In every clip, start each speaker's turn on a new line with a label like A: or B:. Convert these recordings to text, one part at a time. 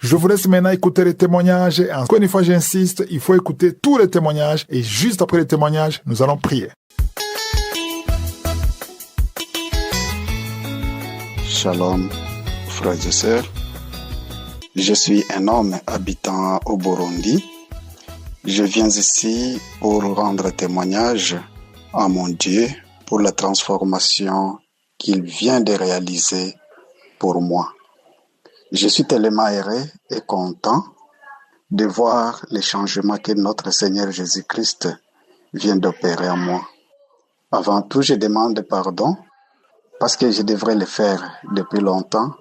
A: Je vous laisse maintenant écouter les témoignages. Et encore une fois, j'insiste, il faut écouter tous les témoignages. Et juste après les témoignages, nous allons prier.
B: Shalom, frères et sœurs. Je suis un homme habitant au Burundi. Je viens ici pour rendre témoignage à mon Dieu pour la transformation qu'il vient de réaliser pour moi. Je suis tellement heureux et content de voir les changements que notre Seigneur Jésus-Christ vient d'opérer en moi. Avant tout, je demande pardon parce que je devrais le faire depuis longtemps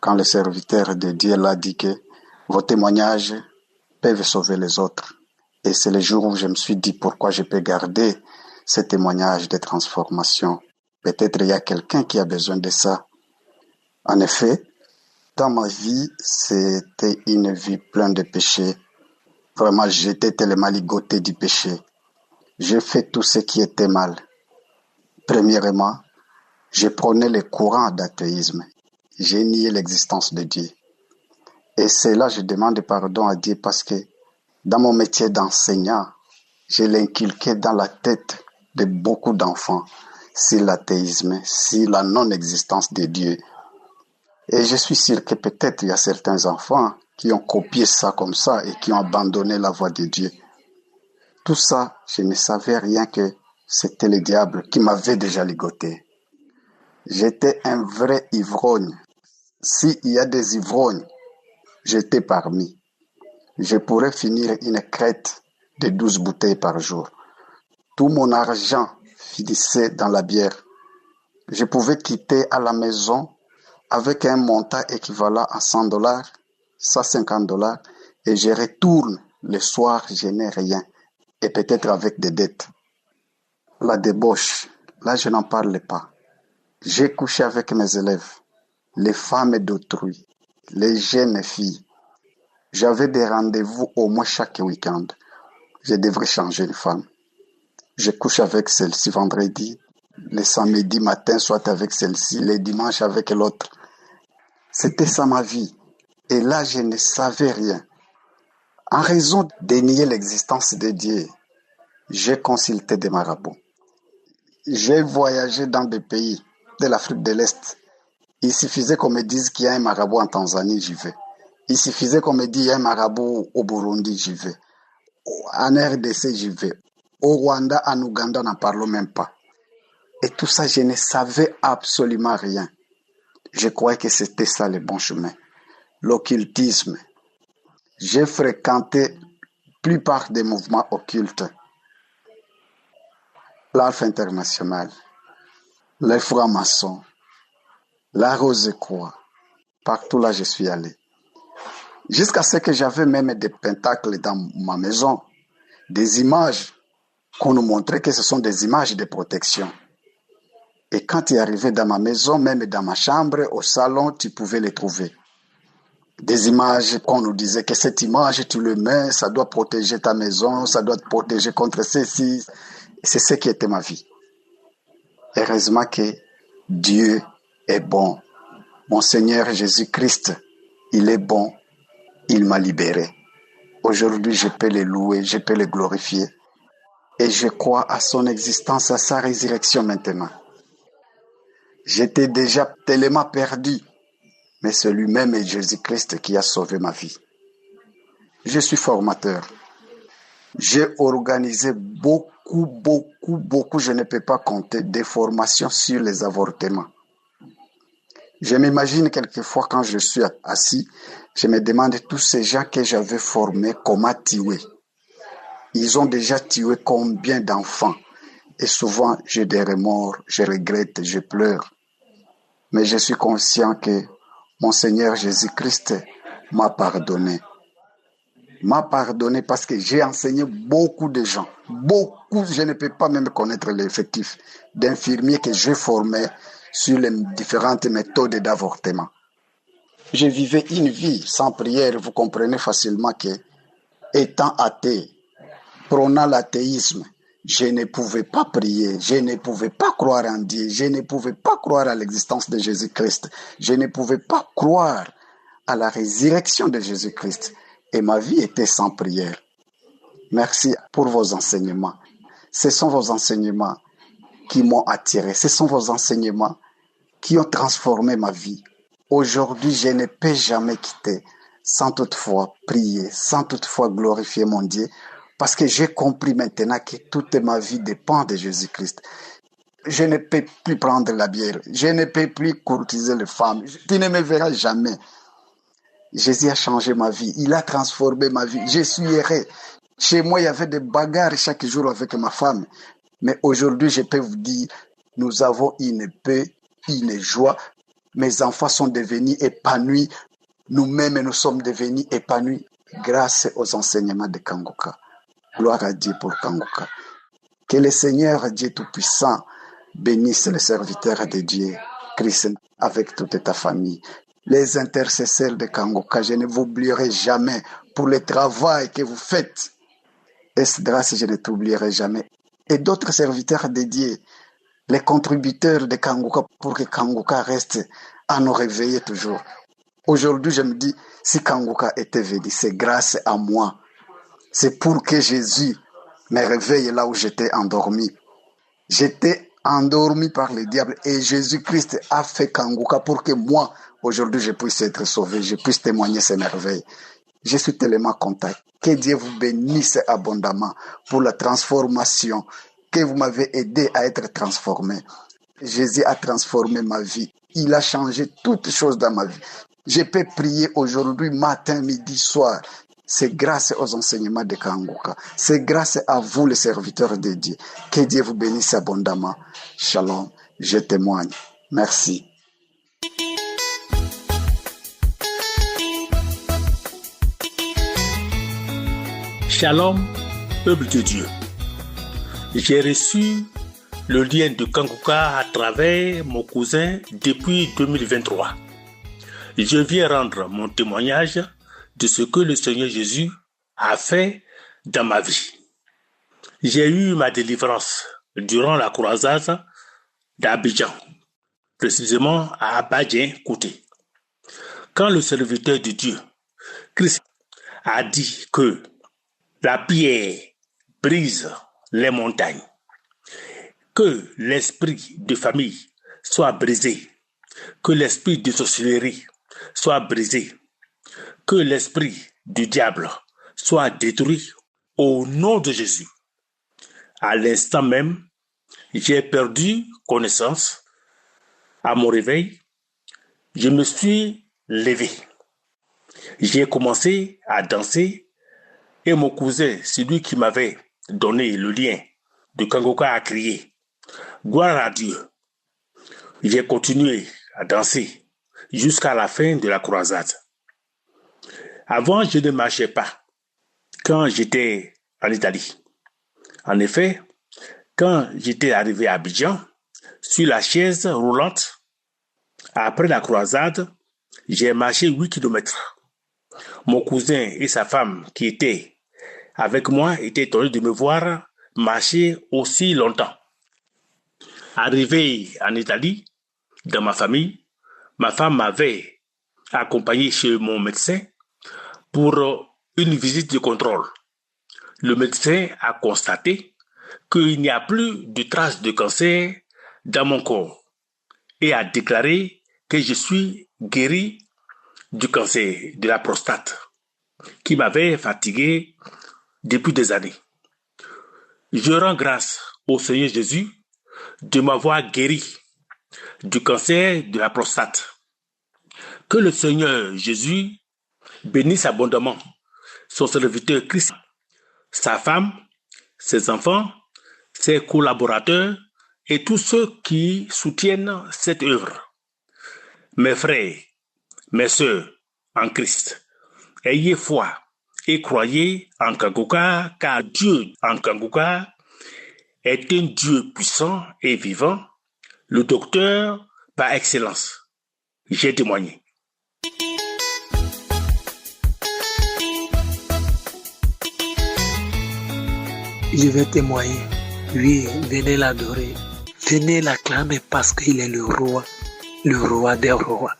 B: quand le serviteur de Dieu l'a dit que vos témoignages peuvent sauver les autres. Et c'est le jour où je me suis dit pourquoi je peux garder ces témoignages de transformation. Peut-être il y a quelqu'un qui a besoin de ça. En effet, dans ma vie, c'était une vie pleine de péchés. Vraiment, j'étais tellement ligoté du péché. J'ai fait tout ce qui était mal. Premièrement, je prenais le courant d'athéisme. J'ai nié l'existence de Dieu. Et c'est là que je demande pardon à Dieu parce que dans mon métier d'enseignant, je l'ai inculqué dans la tête de beaucoup d'enfants sur l'athéisme, sur la non-existence de Dieu. Et je suis sûr que peut-être il y a certains enfants qui ont copié ça comme ça et qui ont abandonné la voie de Dieu. Tout ça, je ne savais rien que c'était le diable qui m'avait déjà ligoté. J'étais un vrai ivrogne. S'il y a des ivrognes, j'étais parmi. Je pourrais finir une crête de 12 bouteilles par jour. Tout mon argent finissait dans la bière. Je pouvais quitter à la maison avec un montant équivalent à $100, $150, et je retourne le soir, je n'ai rien, et peut-être avec des dettes. La débauche, là je n'en parle pas. J'ai couché avec mes élèves, les femmes d'autrui, les jeunes filles. J'avais des rendez-vous au moins chaque week-end. Je devrais changer de femme. Je couche avec celle-ci vendredi, le samedi matin, soit avec celle-ci, le dimanche avec l'autre. C'était ça ma vie. Et là, je ne savais rien. En raison de nier l'existence de Dieu, j'ai consulté des marabouts. J'ai voyagé dans des pays de l'Afrique de l'Est. Il suffisait qu'on me dise qu'il y a un marabout en Tanzanie, j'y vais. Il suffisait qu'on me dise qu'il y a un marabout au Burundi, j'y vais. En RDC, j'y vais. Au Rwanda, en Ouganda, n'en parlons même pas. Et tout ça, je ne savais absolument rien. Je croyais que c'était ça le bon chemin. L'occultisme. J'ai fréquenté la plupart des mouvements occultes. L'Alpha International, les francs-maçons, la Rose-Croix. Partout là, je suis allé. Jusqu'à ce que j'avais même des pentacles dans ma maison, des images qu'on nous montrait que ce sont des images de protection. Et quand il arrivait dans ma maison, même dans ma chambre, au salon, tu pouvais les trouver. Des images qu'on nous disait que cette image, tu le mets, ça doit protéger ta maison, ça doit te protéger contre ceci. C'est ce qui était ma vie. Heureusement que Dieu est bon. Mon Seigneur Jésus-Christ, il est bon. Il m'a libéré. Aujourd'hui, je peux le louer, je peux le glorifier. Et je crois à son existence, à sa résurrection maintenant. J'étais déjà tellement perdu, mais c'est lui-même et Jésus-Christ qui a sauvé ma vie. Je suis formateur. J'ai organisé beaucoup, je ne peux pas compter, des formations sur les avortements. Je m'imagine quelquefois quand je suis assis, je me demande tous ces gens que j'avais formés, comment tuer. Ils ont déjà tué combien d'enfants? Et souvent, j'ai des remords, je regrette, je pleure. Mais je suis conscient que mon Seigneur Jésus-Christ m'a pardonné. M'a pardonné parce que j'ai enseigné beaucoup de gens. Beaucoup, je ne peux pas même connaître l'effectif d'infirmiers que j'ai formés sur les différentes méthodes d'avortement. Je vivais une vie sans prière, vous comprenez facilement que, étant athée, prônant l'athéisme, je ne pouvais pas prier, je ne pouvais pas croire en Dieu, je ne pouvais pas croire à l'existence de Jésus-Christ, je ne pouvais pas croire à la résurrection de Jésus-Christ et ma vie était sans prière. Merci pour vos enseignements. Ce sont vos enseignements qui m'ont attiré. Ce sont vos enseignements qui ont transformé ma vie. Aujourd'hui, je ne peux jamais quitter sans toutefois prier, sans toutefois glorifier mon Dieu, parce que j'ai compris maintenant que toute ma vie dépend de Jésus-Christ. Je ne peux plus prendre la bière, je ne peux plus courtiser les femmes, tu ne me verras jamais. Jésus a changé ma vie, il a transformé ma vie, je suis heureux. Chez moi, il y avait des bagarres chaque jour avec ma femme, mais aujourd'hui, je peux vous dire, nous avons une paix, une joie. Mes enfants sont devenus épanouis, nous-mêmes nous sommes devenus épanouis grâce aux enseignements de Kanguka. Gloire à Dieu pour Kanguka. Que le Seigneur Dieu Tout-Puissant bénisse les serviteurs de Dieu, Christ, avec toute ta famille. Les intercesseurs de Kanguka, je ne vous oublierai jamais pour le travail que vous faites. Esdras, je ne t'oublierai jamais. Et d'autres serviteurs de Dieu, les contributeurs de Kanguka, pour que Kanguka reste à nous réveiller toujours. Aujourd'hui, je me dis, si Kanguka était venu, c'est grâce à moi. C'est pour que Jésus me réveille là où j'étais endormi. J'étais endormi par le diable et Jésus-Christ a fait Kanguka pour que moi, aujourd'hui, je puisse être sauvé, je puisse témoigner ces merveilles. Je suis tellement content. Que Dieu vous bénisse abondamment pour la transformation, que vous m'avez aidé à être transformé. Jésus a transformé ma vie. Il a changé toutes choses dans ma vie. Je peux prier aujourd'hui, matin, midi, soir. C'est grâce aux enseignements de Kanguka. C'est grâce à vous, les serviteurs de Dieu. Que Dieu vous bénisse abondamment. Shalom, je témoigne. Merci.
C: Shalom, peuple de Dieu. J'ai reçu le lien de Kanguka à travers mon cousin depuis 2023. Je viens rendre mon témoignage de ce que le Seigneur Jésus a fait dans ma vie. J'ai eu ma délivrance durant la croisade d'Abidjan, précisément à Abadien-Kouté. Quand le serviteur de Dieu, Christ, a dit que la pierre brise les montagnes, que l'esprit de famille soit brisé, que l'esprit de sorcellerie soit brisé, que l'esprit du diable soit détruit au nom de Jésus. À l'instant même, j'ai perdu connaissance. À mon réveil, je me suis levé. J'ai commencé à danser et mon cousin, celui qui m'avait donné le lien de Kanguka, a crié « Gloire à Dieu ». J'ai continué à danser jusqu'à la fin de la croisade. Avant, je ne marchais pas quand j'étais en Italie. En effet, quand j'étais arrivé à Abidjan, sur la chaise roulante, après la croisade, j'ai marché 8 km. Mon cousin et sa femme qui étaient avec moi étaient étonnés de me voir marcher aussi longtemps. Arrivé en Italie, dans ma famille, ma femme m'avait accompagné chez mon médecin pour une visite de contrôle. Le médecin a constaté qu'il n'y a plus de traces de cancer dans mon corps et a déclaré que je suis guéri du cancer de la prostate qui m'avait fatigué depuis des années. Je rends grâce au Seigneur Jésus de m'avoir guéri du cancer de la prostate. Que le Seigneur Jésus bénisse abondamment son serviteur Christ, sa femme, ses enfants, ses collaborateurs et tous ceux qui soutiennent cette œuvre. Mes frères, mes sœurs en Christ, ayez foi et croyez en Kanguka, car Dieu en Kanguka est un Dieu puissant et vivant, le docteur par excellence. J'ai témoigné.
D: Je vais témoigner. Oui, venez l'adorer. Venez l'acclamer parce qu'il est le roi des rois.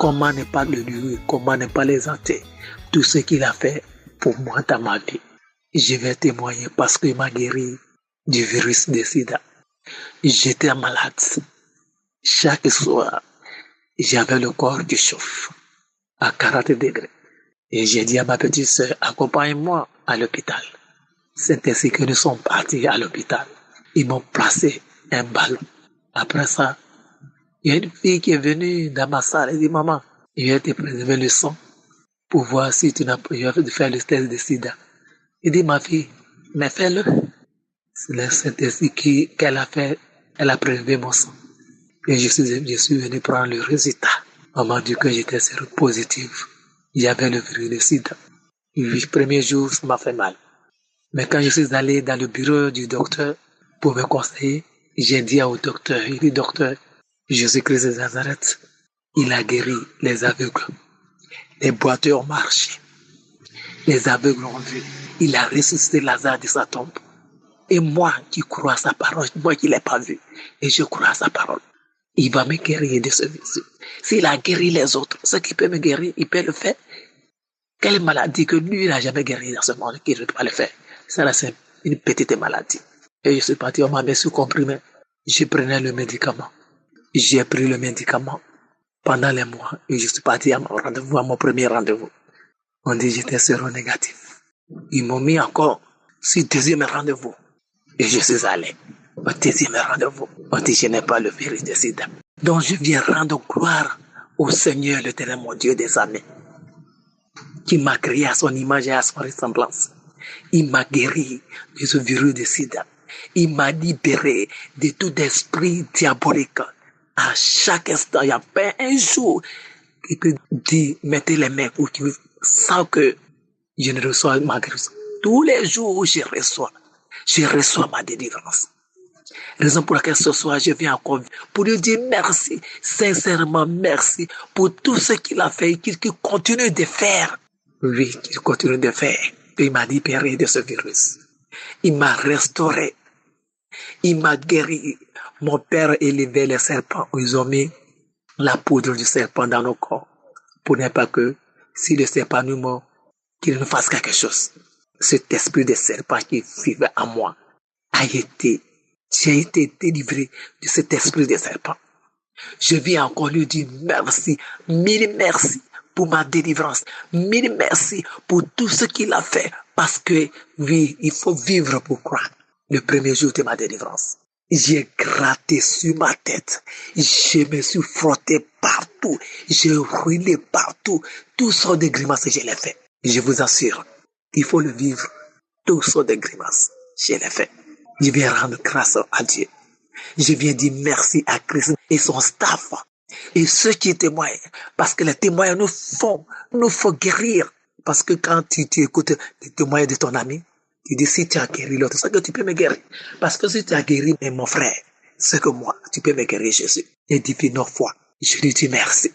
D: Comment ne pas le louer, comment ne pas l'exalter, tout ce qu'il a fait pour moi dans ma vie. Je vais témoigner parce qu'il m'a guéri du virus de sida. J'étais malade. Chaque soir, j'avais le corps qui chauffe à 40 degrés. Et j'ai dit à ma petite sœur, accompagne-moi à l'hôpital. C'est ainsi que nous sommes partis à l'hôpital. Ils m'ont placé un ballon. Après ça, il y a une fille qui est venue dans ma salle et dit, maman, il vais te prélever le sang pour voir si tu n'as pas faire le test de sida. Il dit, ma fille, mais fais-le. C'est ainsi qu'elle a fait, elle a prélevé mon sang. Et je suis venu prendre le résultat. On m'a dit que j'étais séropositif. Il y avait le virus de sida. Le premier jour, ça m'a fait mal. Mais quand je suis allé dans le bureau du docteur pour me conseiller, j'ai dit au docteur, il dit, docteur, Jésus-Christ de Nazareth, il a guéri les aveugles. Les boiteux ont marché. Les aveugles ont vu. Il a ressuscité Lazare de sa tombe. Et moi qui crois à sa parole, moi qui ne l'ai pas vu, et je crois à sa parole, il va me guérir de ce virus. S'il a guéri les autres, ce qui peut me guérir, il peut le faire. Quelle maladie que lui n'a jamais guéri dans ce monde qui ne peut pas le faire? Ça, c'est une petite maladie. Et je suis parti, on m'a mis sous comprimé. Je prenais le médicament. J'ai pris le médicament pendant les mois et je suis parti à mon rendez-vous, à mon premier rendez-vous. On dit que j'étais séronégatif. Ils m'ont mis encore sur le deuxième rendez-vous et je suis allé au deuxième rendez-vous. On dit que je n'ai pas le virus de sida. Donc je viens rendre gloire au Seigneur, l'Éternel, mon Dieu des armées, qui m'a créé à son image et à son ressemblance. Il m'a guéri de ce virus de sida. Il m'a libéré de tout esprit diabolique. À chaque instant, il n'y a pas un jour qui peut dire, mettez les mains ou qui sans que je ne reçois ma guérison. Tous les jours où je reçois ma délivrance. Raison pour laquelle ce soir, je viens encore pour lui dire merci, sincèrement merci pour tout ce qu'il a fait et qu'il continue de faire. Oui, qu'il continue de faire. Il m'a libéré de ce virus. Il m'a restauré. Il m'a guéri. Mon père élevait les serpents. Ils ont mis la poudre du serpent dans nos corps. Pour ne pas que, si le serpent nous mord, qu'il nous fasse quelque chose. Cet esprit de serpent qui vivait en moi j'ai été délivré de cet esprit de serpent. Je viens encore lui dire merci, mille merci pour ma délivrance, mille merci pour tout ce qu'il a fait. Parce que, oui, il faut vivre pour croire. Le premier jour de ma délivrance, j'ai gratté sur ma tête. Je me suis frotté partout. J'ai roulé partout. Tout sortes de grimaces, je l'ai fait. Je vous assure, il faut le vivre. Tout sortes de grimaces, je l'ai fait. Je viens rendre grâce à Dieu. Je viens dire merci à Christ et son staff. Et ceux qui témoignent. Parce que les témoins nous font guérir. Parce que quand tu écoutes les témoignages de ton ami, tu dis si tu as guéri l'autre, c'est que tu peux me guérir. Parce que si tu as guéri mon frère, c'est que moi, tu peux me guérir Jésus. Et depuis 9 fois, je lui dis merci.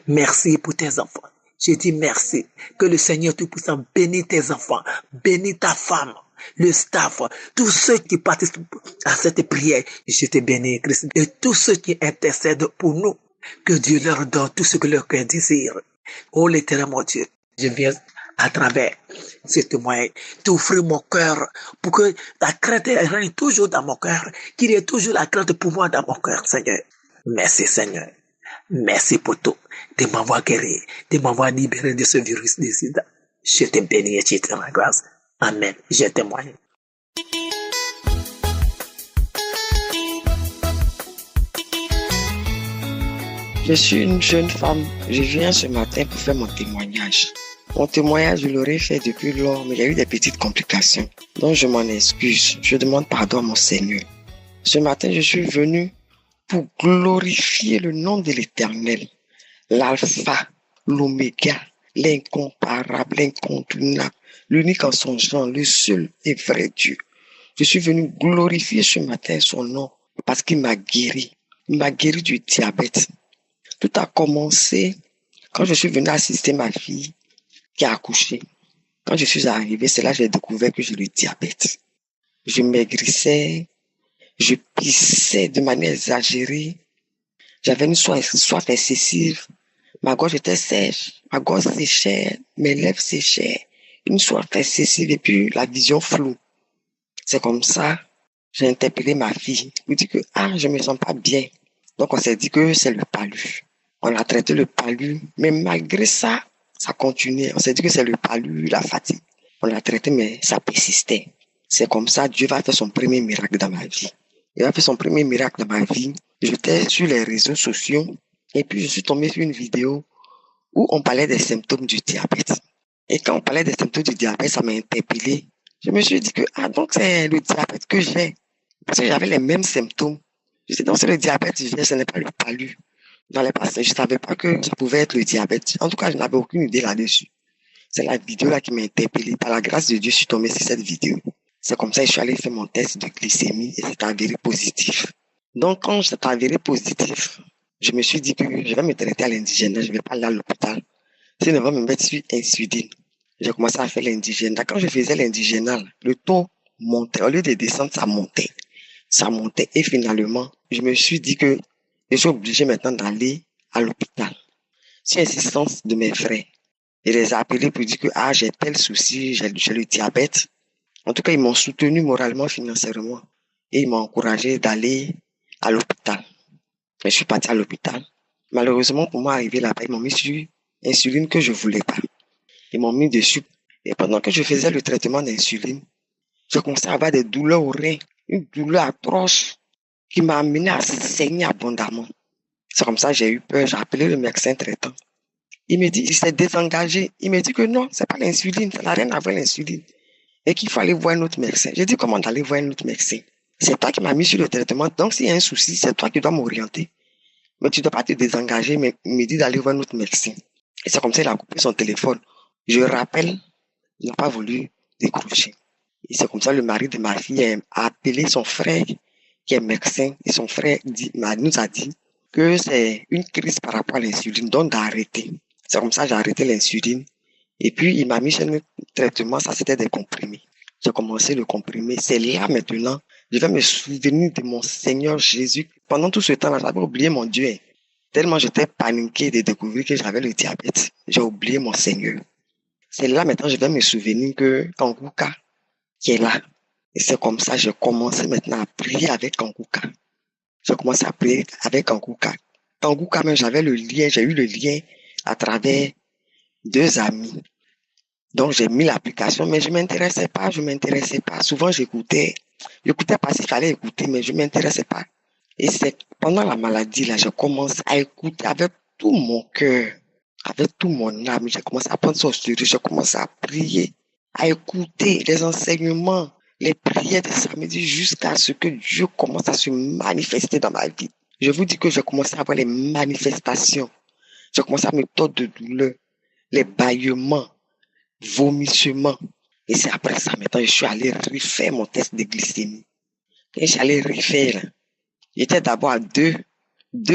D: Merci pour tes enfants. Je dis merci. Que le Seigneur Tout-Puissant bénisse tes enfants, bénisse ta femme, le staff, tous ceux qui participent à cette prière. Je te bénis, Christ. Et tous ceux qui intercèdent pour nous, que Dieu leur donne tout ce que leur cœur désire. Oh l'Éternel, mon Dieu, je viens à travers ce témoignage t'offrir mon cœur pour que la crainte règne toujours dans mon cœur, qu'il y ait toujours la crainte pour moi dans mon cœur, Seigneur. Merci, Seigneur. Merci pour tout, de m'avoir guéri, de m'avoir libéré de ce virus de sida. Je te bénis et je te rends grâce. Amen. Je témoigne.
E: Je suis une jeune femme. Je viens ce matin pour faire mon témoignage. Mon témoignage, je l'aurais fait depuis lors, mais il y a eu des petites complications. Donc je m'en excuse. Je demande pardon à mon Seigneur. Ce matin, je suis venu pour glorifier le nom de l'Éternel. L'alpha, l'oméga, l'incomparable, l'incontournable, l'unique en son genre, le seul et vrai Dieu. Je suis venu glorifier ce matin son nom parce qu'il m'a guéri. Il m'a guéri du diabète. Tout a commencé quand je suis venu assister ma fille qui a accouché. Quand je suis arrivé, c'est là que j'ai découvert que j'ai le diabète. Je maigrissais, je pissais de manière exagérée. J'avais une soif excessive Ma gorge était sèche, ma gorge séchait, mes lèvres séchaient, une soif excessive et puis la vision floue. C'est comme ça, j'ai interpellé ma fille. Je lui ai dit que, je me sens pas bien. Donc, on s'est dit que c'est le palu. On a traité le palu, mais malgré ça, ça continuait. On s'est dit que c'est le palu, la fatigue. On l'a traité, mais ça persistait. C'est comme ça, Dieu va faire son premier miracle dans ma vie. Il va faire son premier miracle dans ma vie. J'étais sur les réseaux sociaux et puis je suis tombé sur une vidéo où on parlait des symptômes du diabète. Et quand on parlait des symptômes du diabète, ça m'a interpellé. Je me suis dit que, donc c'est le diabète que j'ai. Parce que j'avais les mêmes symptômes. Je dis, donc c'est le diabète que j'ai, ce n'est pas le palu. Dans les passés, je ne savais pas que ça pouvait être le diabète. En tout cas, je n'avais aucune idée là-dessus. C'est la vidéo là qui m'a interpellé. Par la grâce de Dieu, je suis tombé sur cette vidéo. C'est comme ça que je suis allé faire mon test de glycémie et c'est avéré positif. Donc, quand c'est avéré positif, je me suis dit que je vais me traiter à l'indigène, je ne vais pas aller à l'hôpital. Sinon, on va me mettre sur insuline. J'ai commencé à faire l'indigène. Quand je faisais l'indigénal, le taux montait. Au lieu de descendre, ça montait. Ça montait. Et finalement, je me suis dit que je suis obligé maintenant d'aller à l'hôpital. Sur insistance de mes frères. Je les ai appelés pour dire que j'ai tel souci, j'ai le diabète. En tout cas, ils m'ont soutenu moralement, financièrement. Et ils m'ont encouragé d'aller à l'hôpital. Je suis parti à l'hôpital. Malheureusement, pour moi, arrivé là-bas, ils m'ont mis sur insuline que je voulais pas. Ils m'ont mis dessus. Et pendant que je faisais le traitement d'insuline, j'ai commencé à avoir des douleurs au rein. Une douleur atroce qui m'a amené à saigner abondamment. C'est comme ça que j'ai eu peur. J'ai appelé le médecin traitant. Il s'est désengagé. Il me dit que non, c'est pas l'insuline. Ça n'a rien à voir l'insuline. Et qu'il faut aller voir un autre médecin. J'ai dit comment d'aller voir un autre médecin. C'est toi qui m'as mis sur le traitement. Donc, s'il y a un souci, c'est toi qui dois m'orienter. Mais tu ne dois pas te désengager, mais il me dit d'aller voir un autre médecin. Et c'est comme ça qu'il a coupé son téléphone. Je rappelle, il n'a pas voulu décrocher. Et c'est comme ça que le mari de ma fille a appelé son frère, qui est médecin. Et son frère nous a dit que c'est une crise par rapport à l'insuline, donc d'arrêter. C'est comme ça que j'ai arrêté l'insuline. Et puis, il m'a mis sur un traitement, ça c'était des comprimés. J'ai commencé le comprimé. C'est là maintenant, je vais me souvenir de mon Seigneur Jésus. Pendant tout ce temps-là, j'avais oublié mon Dieu. Tellement j'étais paniqué de découvrir que j'avais le diabète. J'ai oublié mon Seigneur. C'est là maintenant, je vais me souvenir que Kanguka, qui est là. Et c'est comme ça que j'ai commencé maintenant à prier avec Kanguka. J'ai commencé à prier avec Kanguka. Kanguka, même j'ai eu le lien à travers 2 amis. Donc, j'ai mis l'application, mais je m'intéressais pas. Souvent, j'écoutais parce qu'il fallait écouter, mais je m'intéressais pas. Et c'est pendant la maladie, là, j'ai commencé à écouter avec tout mon cœur, avec tout mon âme. J'ai commencé à prendre ça au sérieux, j'ai commencé à prier, à écouter les enseignements, les prières de samedi jusqu'à ce que Dieu commence à se manifester dans ma vie. Je vous dis que j'ai commencé à voir les manifestations. J'ai commencé à me tordre de douleur, les bâillements, vomissements. Et c'est après ça, maintenant, je suis allé refaire mon test de glycémie. Et je suis allé refaire. J'étais d'abord à 2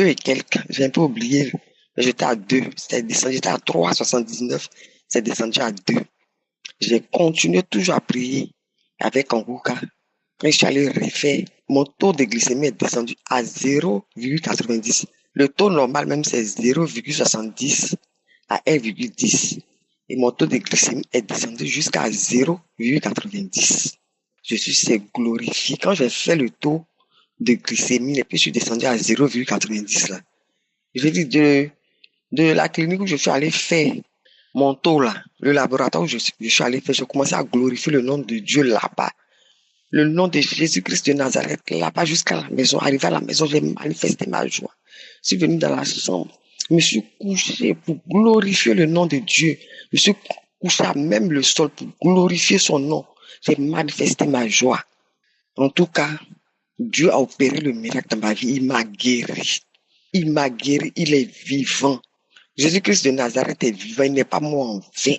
E: et quelques. J'ai un peu oublié. J'étais à 2. J'étais à 3,79. C'est descendu à 2. J'ai continué toujours à prier avec Kanguka. Quand je suis allé refaire, mon taux de glycémie est descendu à 0,90. Le taux normal même, c'est 0,70 à 1,10. Et mon taux de glycémie est descendu jusqu'à 0,90. C'est glorifié. Quand j'ai fait le taux de glycémie, et puis je suis descendu à 0,90 là. Je dis de la clinique où je suis allé faire mon taux là, le laboratoire où je suis allé faire, je commençais à glorifier le nom de Dieu là-bas. Le nom de Jésus-Christ de Nazareth là-bas jusqu'à la maison. Arrivé à la maison, j'ai manifesté ma joie. Je suis venu dans la chambre. Je me suis couché pour glorifier le nom de Dieu. Je suis couché à même le sol pour glorifier son nom. J'ai manifesté ma joie. En tout cas, Dieu a opéré le miracle dans ma vie. Il m'a guéri. Il est vivant. Jésus-Christ de Nazareth est vivant. Il n'est pas mort en vain.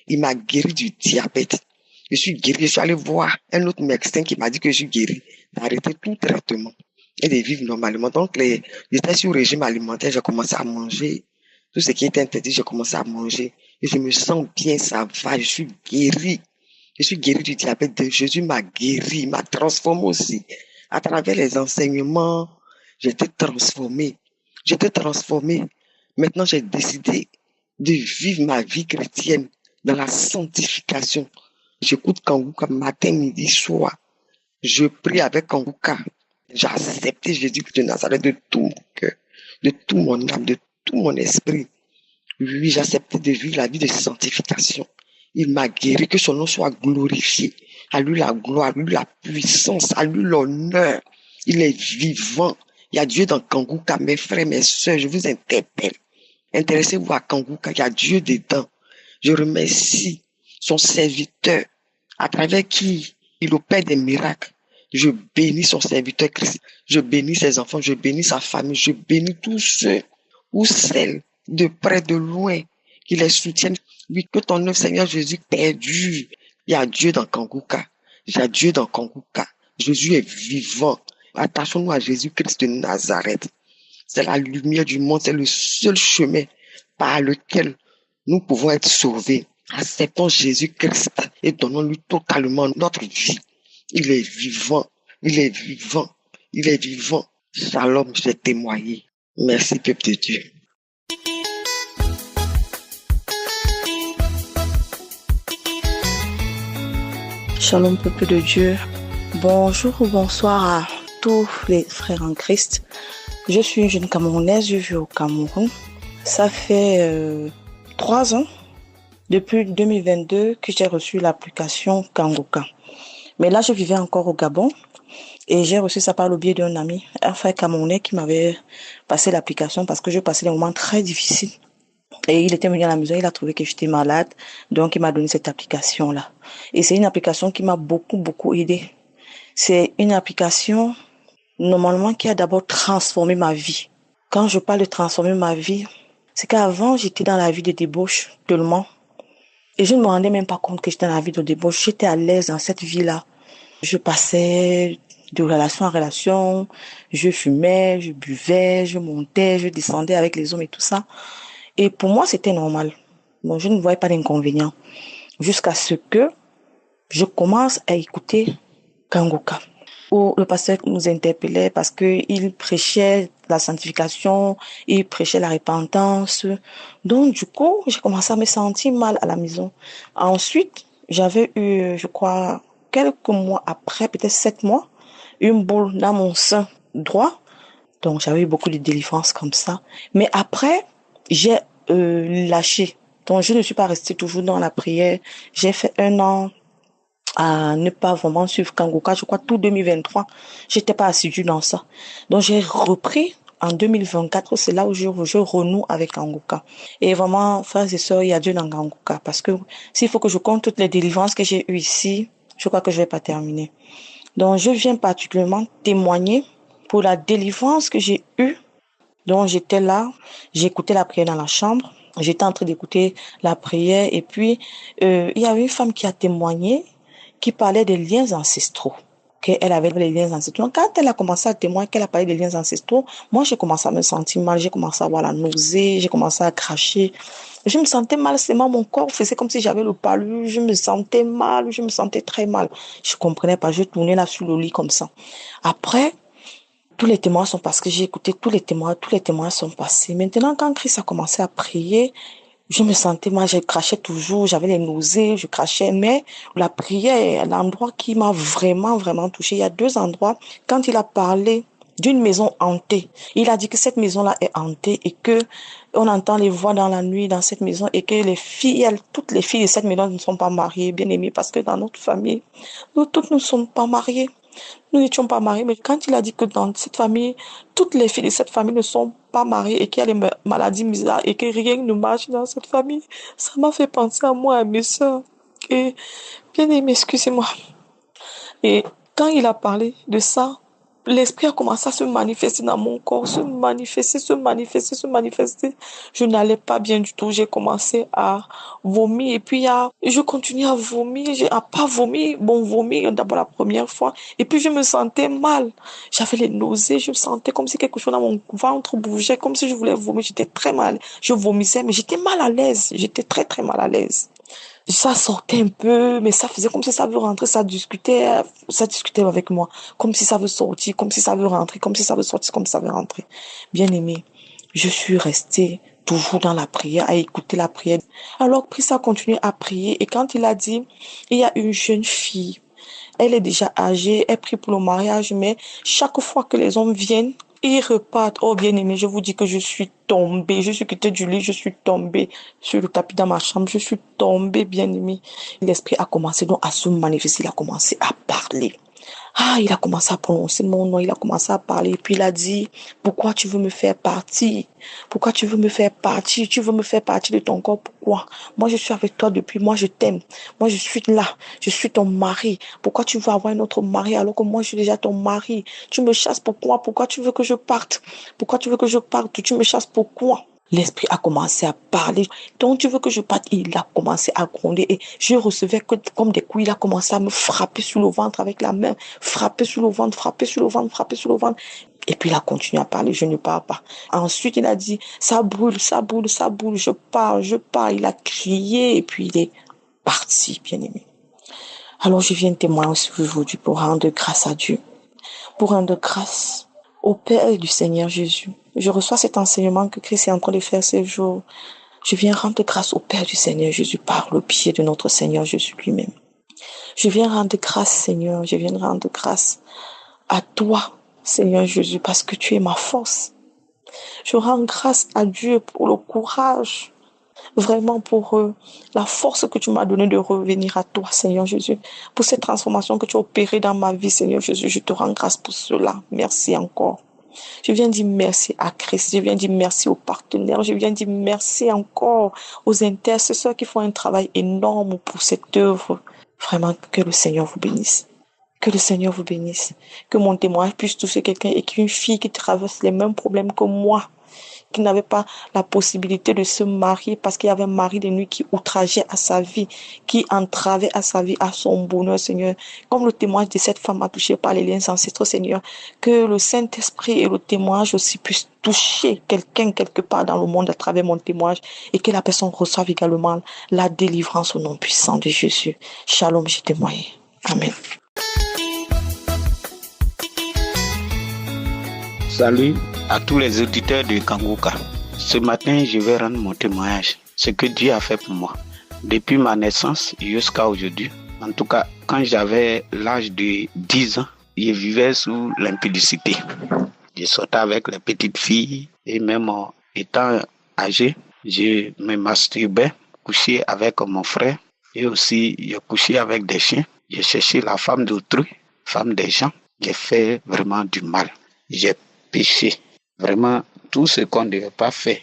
E: Il m'a guéri du diabète. Je suis guéri. Je suis allé voir un autre médecin qui m'a dit que je suis guéri. D'arrêter tout traitement et de vivre normalement. Donc, j'étais sur le régime alimentaire. J'ai commencé à manger. Tout ce qui était interdit, j'ai commencé à manger. Et je me sens bien, ça va. Je suis guéri. Je suis guéri du diabète. Jésus m'a guéri. Il m'a transformé aussi. À travers les enseignements, j'étais transformé. Maintenant, j'ai décidé de vivre ma vie chrétienne dans la sanctification. J'écoute Kanguka matin, midi, soir. Je prie avec Kanguka. J'ai accepté Jésus-Christ de Nazareth de tout mon cœur, de tout mon âme, de tout mon esprit. Oui, j'ai accepté de vivre la vie de sanctification. Il m'a guéri, que son nom soit glorifié. À lui la gloire, à lui la puissance, à lui l'honneur. Il est vivant. Il y a Dieu dans Kanguka, mes frères, mes sœurs, je vous interpelle. Intéressez-vous à Kanguka, il y a Dieu dedans. Je remercie son serviteur, à travers qui il opère des miracles. Je bénis son serviteur Christ. Je bénis ses enfants, je bénis sa famille, je bénis tous ceux ou celles de près, de loin, qui les soutiennent. Oui, que ton œuvre, Seigneur Jésus, perdure. Il y a Dieu dans Kanguka. Il y a Dieu dans Kanguka. Jésus est vivant. Attachons-nous à Jésus-Christ de Nazareth. C'est la lumière du monde, c'est le seul chemin par lequel nous pouvons être sauvés. Acceptons Jésus-Christ et donnons-lui totalement notre vie. Il est vivant, il est vivant, il est vivant. Shalom, j'ai témoigné. Merci, peuple de Dieu.
F: Shalom, peuple de Dieu. Bonjour ou bonsoir à tous les frères en Christ. Je suis une jeune Camerounaise, je vis au Cameroun. Ça fait 3 ans, depuis 2022, que j'ai reçu l'application Kanguka. Mais là, je vivais encore au Gabon et j'ai reçu ça par le biais d'un ami, un frère camerounais qui m'avait passé l'application parce que je passais des moments très difficiles. Et il était venu à la maison, il a trouvé que j'étais malade, donc il m'a donné cette application-là. Et c'est une application qui m'a beaucoup aidé. C'est une application, normalement, qui a d'abord transformé ma vie. Quand je parle de transformer ma vie, c'est qu'avant, j'étais dans la vie de débauche, tellement. Et je ne me rendais même pas compte que j'étais dans la vie de débauche. J'étais à l'aise dans cette vie-là. Je passais de relation en relation, je fumais, je buvais, je montais, je descendais avec les hommes et tout ça. Et pour moi, c'était normal. Bon, je ne voyais pas d'inconvénient. Jusqu'à ce que je commence à écouter Kanguka, où le pasteur nous interpellait parce qu'il prêchait la sanctification, il prêchait la repentance. Donc, du coup, j'ai commencé à me sentir mal à la maison. Ensuite, j'avais eu, je crois, quelques mois après, peut-être 7 mois, une boule dans mon sein droit. Donc, j'avais eu beaucoup de délivrance comme ça. Mais après, j'ai lâché. Donc, je ne suis pas restée toujours dans la prière. J'ai fait 1 an à ne pas vraiment suivre Kanguka. Je crois tout 2023, j'étais pas assidue dans ça. Donc, j'ai repris en 2024. C'est là où je renoue avec Kanguka. Et vraiment, frères et sœurs, il y a Dieu dans Kanguka. Parce que s'il faut que je compte toutes les délivrances que j'ai eues ici, je crois que je vais pas terminer. Donc, je viens particulièrement témoigner pour la délivrance que j'ai eue. Donc, j'étais là, j'écoutais la prière dans la chambre. J'étais en train d'écouter la prière. Et puis, il y avait une femme qui a témoigné, qui parlait des liens ancestraux. Qu'elle avait les liens ancestraux. Quand elle a commencé à témoigner qu'elle a parlé des liens ancestraux, moi, j'ai commencé à me sentir mal. J'ai commencé à avoir la nausée. J'ai commencé à cracher. Je me sentais mal. Seulement, mon corps faisait comme si j'avais le palu. Je me sentais mal. Je me sentais très mal. Je comprenais pas. Je tournais là sur le lit comme ça. Après, tous les témoins sont parce que j'ai écouté tous les témoins sont passés. Maintenant, quand Christ a commencé à prier, je me sentais mal, je crachais toujours, j'avais les nausées, je crachais, mais la prière est l'endroit qui m'a vraiment touchée. Il y a 2 endroits. Quand il a parlé d'une maison hantée, il a dit que cette maison-là est hantée et que on entend les voix dans la nuit dans cette maison et que les filles, toutes les filles de cette maison ne sont pas mariées, bien aimées, parce que dans notre famille, nous toutes ne sommes pas mariées. Nous n'étions pas mariés, mais quand il a dit que dans cette famille, toutes les filles de cette famille ne sont pas mariées et qu'il y a des maladies bizarres et que rien ne marche dans cette famille, ça m'a fait penser à moi, à mes sœurs. Et bien aimé, excusez-moi. Et quand il a parlé de ça, l'esprit a commencé à se manifester dans mon corps, se manifester. Je n'allais pas bien du tout. J'ai commencé à vomir et puis je continuais à vomir. J'ai pas vomi, vomir d'abord la première fois. Et puis je me sentais mal. J'avais les nausées, je me sentais comme si quelque chose dans mon ventre bougeait, comme si je voulais vomir. J'étais très mal. Je vomissais, mais j'étais mal à l'aise. J'étais très mal à l'aise. Ça sortait un peu, mais ça faisait comme si ça veut rentrer, ça discutait avec moi, comme si ça veut sortir, comme si ça veut rentrer, comme si ça veut sortir, comme si ça veut rentrer. Bien aimé, je suis restée toujours dans la prière, à écouter la prière. Alors, Chris a continué à prier et quand il a dit, il y a une jeune fille, elle est déjà âgée, elle prie pour le mariage, mais chaque fois que les hommes viennent, ils repartent. Oh, bien-aimé, je vous dis que je suis tombée. Je suis quittée du lit, je suis tombée sur le tapis dans ma chambre. Je suis tombée, bien-aimé. L'esprit a commencé donc à se manifester. Il a commencé à parler. Il a commencé à prononcer mon nom, il a commencé à parler, et puis il a dit, pourquoi tu veux me faire partir? Pourquoi tu veux me faire partir? Tu veux me faire partir de ton corps, pourquoi? Moi, je suis avec toi depuis, moi, je t'aime. Moi, je suis là, je suis ton mari. Pourquoi tu veux avoir un autre mari alors que moi, je suis déjà ton mari? Tu me chasses, pourquoi? Pourquoi tu veux que je parte? Pourquoi tu veux que je parte? Tu me chasses, pourquoi? L'esprit a commencé à parler. Donc, tu veux que je parte? Il a commencé à gronder et je recevais que comme des coups. Il a commencé à me frapper sur le ventre avec la main. Frapper sur le ventre, frapper sur le ventre, frapper sur le ventre. Et puis, il a continué à parler. Je ne parle pas. Ensuite, il a dit, ça brûle, ça brûle, ça brûle. Je pars, je pars. Il a crié et puis il est parti, bien aimé. Alors, je viens témoigner aujourd'hui pour rendre grâce à Dieu. Pour rendre grâce au Père du Seigneur Jésus. Je reçois cet enseignement que Christ est en train de faire ces jours. Je viens rendre grâce au Père du Seigneur Jésus par le pied de notre Seigneur Jésus lui-même. Je viens rendre grâce, Seigneur. Je viens rendre grâce à toi, Seigneur Jésus, parce que tu es ma force. Je rends grâce à Dieu pour le courage, vraiment pour la force que tu m'as donnée de revenir à toi, Seigneur Jésus, pour cette transformation que tu as opérée dans ma vie, Seigneur Jésus. Je te rends grâce pour cela. Merci encore. Je viens dire merci à Christ. Je viens dire merci aux partenaires. Je viens dire merci encore aux intercesseurs qui font un travail énorme pour cette œuvre. Vraiment, que le Seigneur vous bénisse. Que le Seigneur vous bénisse. Que mon témoignage puisse toucher quelqu'un et qu'une fille qui traverse les mêmes problèmes que moi, qui n'avait pas la possibilité de se marier parce qu'il y avait un mari de nuit qui outrageait à sa vie, qui entravait à sa vie, à son bonheur, Seigneur. Comme le témoignage de cette femme a touché par les liens ancestraux, Seigneur, que le Saint-Esprit et le témoignage aussi puissent toucher quelqu'un quelque part dans le monde à travers mon témoignage et que la personne reçoive également la délivrance au nom puissant de Jésus. Shalom, j'ai témoigné. Amen.
G: Salut à tous les auditeurs de Kanguka. Ce matin, je vais rendre mon témoignage, ce que Dieu a fait pour moi. Depuis ma naissance jusqu'à aujourd'hui, en tout cas, quand j'avais l'âge de 10 ans, je vivais sous l'impudicité. Je sortais avec les petites filles et même étant âgé, je me masturbais, couchais avec mon frère et aussi je couchais avec des chiens. Je cherchais la femme d'autrui, femme des gens. J'ai fait vraiment du mal. J'ai péché. Vraiment, tout ce qu'on ne devait pas faire,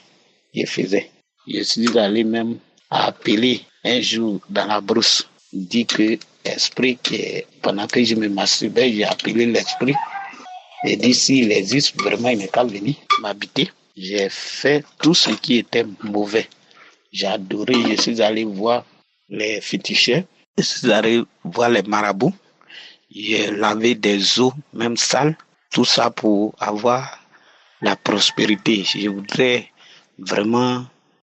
G: je faisais. Je suis allé même appeler un jour dans la brousse, dit que l'esprit, pendant que je me masturbais, j'ai appelé l'esprit. Et dit s'il existe, vraiment, il n'est pas venu m'habiter. J'ai fait tout ce qui était mauvais. J'ai adoré, je suis allé voir les féticheurs, je suis allé voir les marabouts. J'ai lavé des eaux, même sales, tout ça pour avoir la prospérité. Je voudrais vraiment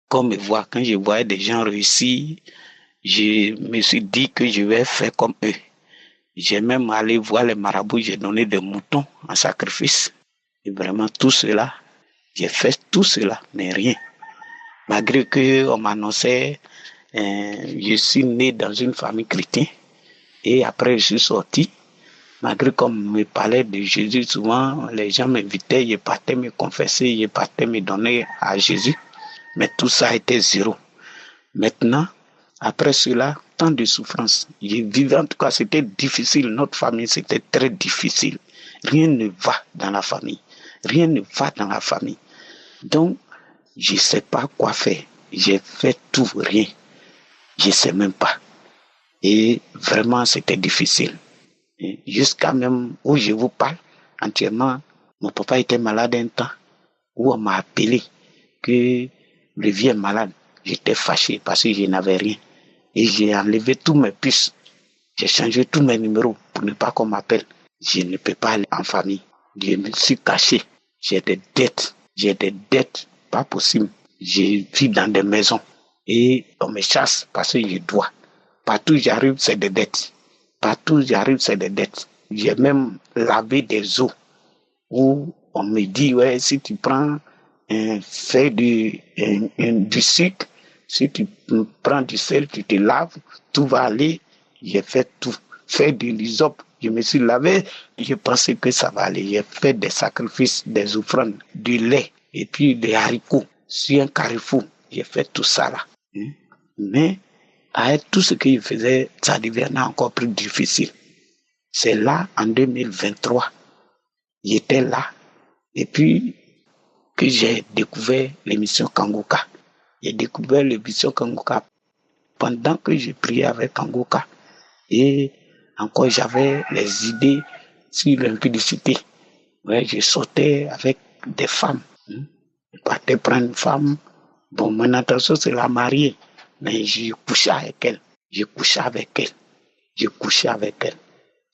G: qu'on me voie. Quand je voyais des gens réussir, je me suis dit que je vais faire comme eux. J'ai même allé voir les marabouts, j'ai donné des moutons en sacrifice. Et vraiment tout cela, j'ai fait tout cela, mais rien. Malgré qu'on m'annonçait, je suis né dans une famille chrétienne. Et après je suis sorti. Malgré qu'on me parlait de Jésus, souvent les gens m'invitaient, je partais me confesser, je partais me donner à Jésus. Mais tout ça était zéro. Maintenant, après cela, tant de souffrances. Je vivais, en tout cas, c'était difficile. Notre famille, c'était très difficile. Rien ne va dans la famille. Rien ne va dans la famille. Donc, je ne sais pas quoi faire. J'ai fait tout, rien. Je ne sais même pas. Et vraiment, c'était difficile. Et jusqu'à même où je vous parle, entièrement, mon papa était malade un temps, où on m'a appelé que le vieux est malade. J'étais fâché parce que je n'avais rien. Et j'ai enlevé tous mes puces. J'ai changé tous mes numéros pour ne pas qu'on m'appelle. Je ne peux pas aller en famille. Je me suis caché. J'ai des dettes pas possible. Je vis dans des maisons. Et on me chasse parce que je dois. Partout où j'arrive, c'est des dettes. Partout où j'arrive, c'est des dettes. J'ai même lavé des eaux où on me dit, ouais, si tu prends fais du sucre. Si tu prends du sel, tu te laves, tout va aller. J'ai fait tout. Fais de l'hysope. Je me suis lavé. Je pensais que ça va aller. J'ai fait des sacrifices, des offrandes, du lait et puis des haricots sur un carrefour. J'ai fait tout ça là. Mais avec tout ce qu'il faisait, ça devenait encore plus difficile. C'est là, en 2023, j'étais là. Et puis, que j'ai découvert l'émission Kangoka. J'ai découvert l'émission Kangoka pendant que j'ai prié avec Kangoka. Et encore, j'avais les idées sur l'impudicité. Ouais, je sortais avec des femmes. Je partais prendre une femme. Bon, mon intention, c'est la marier. Mais je couchais avec elle. Je couchais avec elle.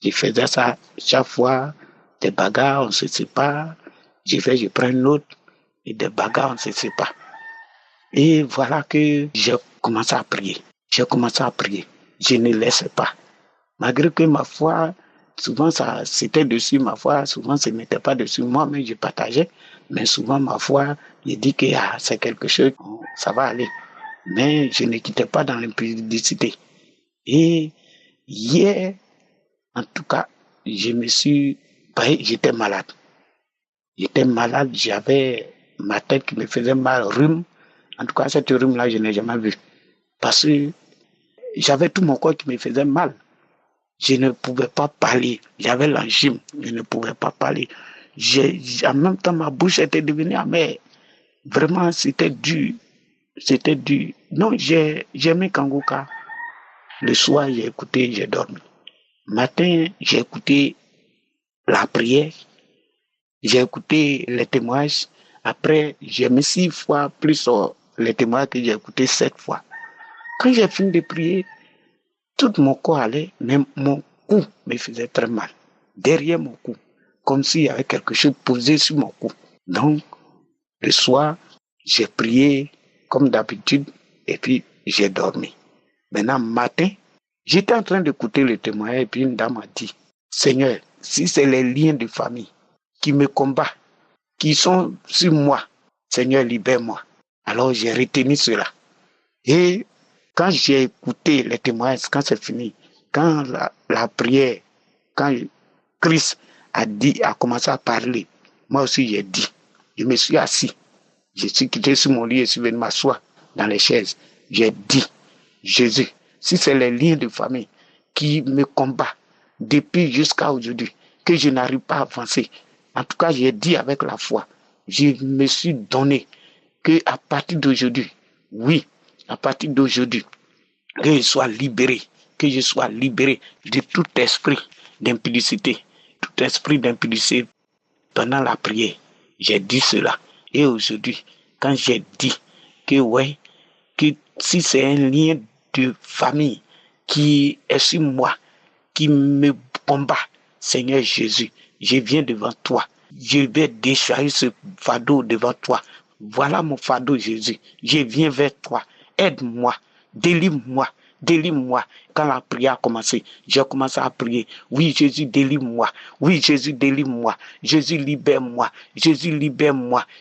G: Je faisais ça chaque fois. Des bagarres, on se sépare. Je prends une autre. Et des bagarres, on ne se sépare. Et voilà que j'ai commencé à prier. Je ne laissais pas. Malgré que ma foi, souvent ça c'était dessus ma foi, souvent ce n'était pas dessus moi, mais je partageais. Mais souvent ma foi, je dis que c'est quelque chose, ça va aller. Mais je ne quittais pas dans l'impudicité. Et hier, en tout cas, j'étais malade. J'avais ma tête qui me faisait mal, rhume. En tout cas, cette rhume-là, je n'ai jamais vu. Parce que j'avais tout mon corps qui me faisait mal. Je ne pouvais pas parler. J'avais l'angine, je ne pouvais pas parler. En même temps, ma bouche était devenue amère. Vraiment, c'était dur. Non, j'ai aimé Kangoka. Le soir, j'ai écouté, j'ai dormi. Matin, j'ai écouté la prière. J'ai écouté les témoignages. Après, j'ai mis 6 fois plus les témoignages que j'ai écouté 7 fois. Quand j'ai fini de prier, tout mon corps allait, mais mon cou me faisait très mal. Derrière mon cou, comme s'il y avait quelque chose posé sur mon cou. Donc, le soir, j'ai prié comme d'habitude et puis j'ai dormi. Maintenant, matin, j'étais en train d'écouter le témoignage et puis une dame m'a dit, Seigneur, si c'est les liens de famille qui me combattent, qui sont sur moi, Seigneur, libère-moi. Alors j'ai retenu cela. Et quand j'ai écouté les témoignages, quand c'est fini, quand la prière, quand Christ a commencé à parler, moi aussi j'ai dit, je me suis assis, je suis quitté sur mon lit et je suis venu m'asseoir dans les chaises. J'ai dit, Jésus, si c'est les liens de famille qui me combattent depuis jusqu'à aujourd'hui, que je n'arrive pas à avancer, en tout cas j'ai dit avec la foi, je me suis donné que à partir d'aujourd'hui, oui, à partir d'aujourd'hui, que je sois libéré de tout esprit d'impudicité, pendant la prière. J'ai dit cela. Et aujourd'hui, quand j'ai dit que si c'est un lien de famille qui est sur moi, qui me combat, Seigneur Jésus, je viens devant toi. Je vais décharger ce fardeau devant toi. Voilà mon fardeau, Jésus. Je viens vers toi. Aide-moi. Délivre-moi. Quand la prière a commencé, j'ai commencé à prier. Oui, Jésus, délivre-moi. Oui, Jésus, délivre-moi. Jésus, libère-moi.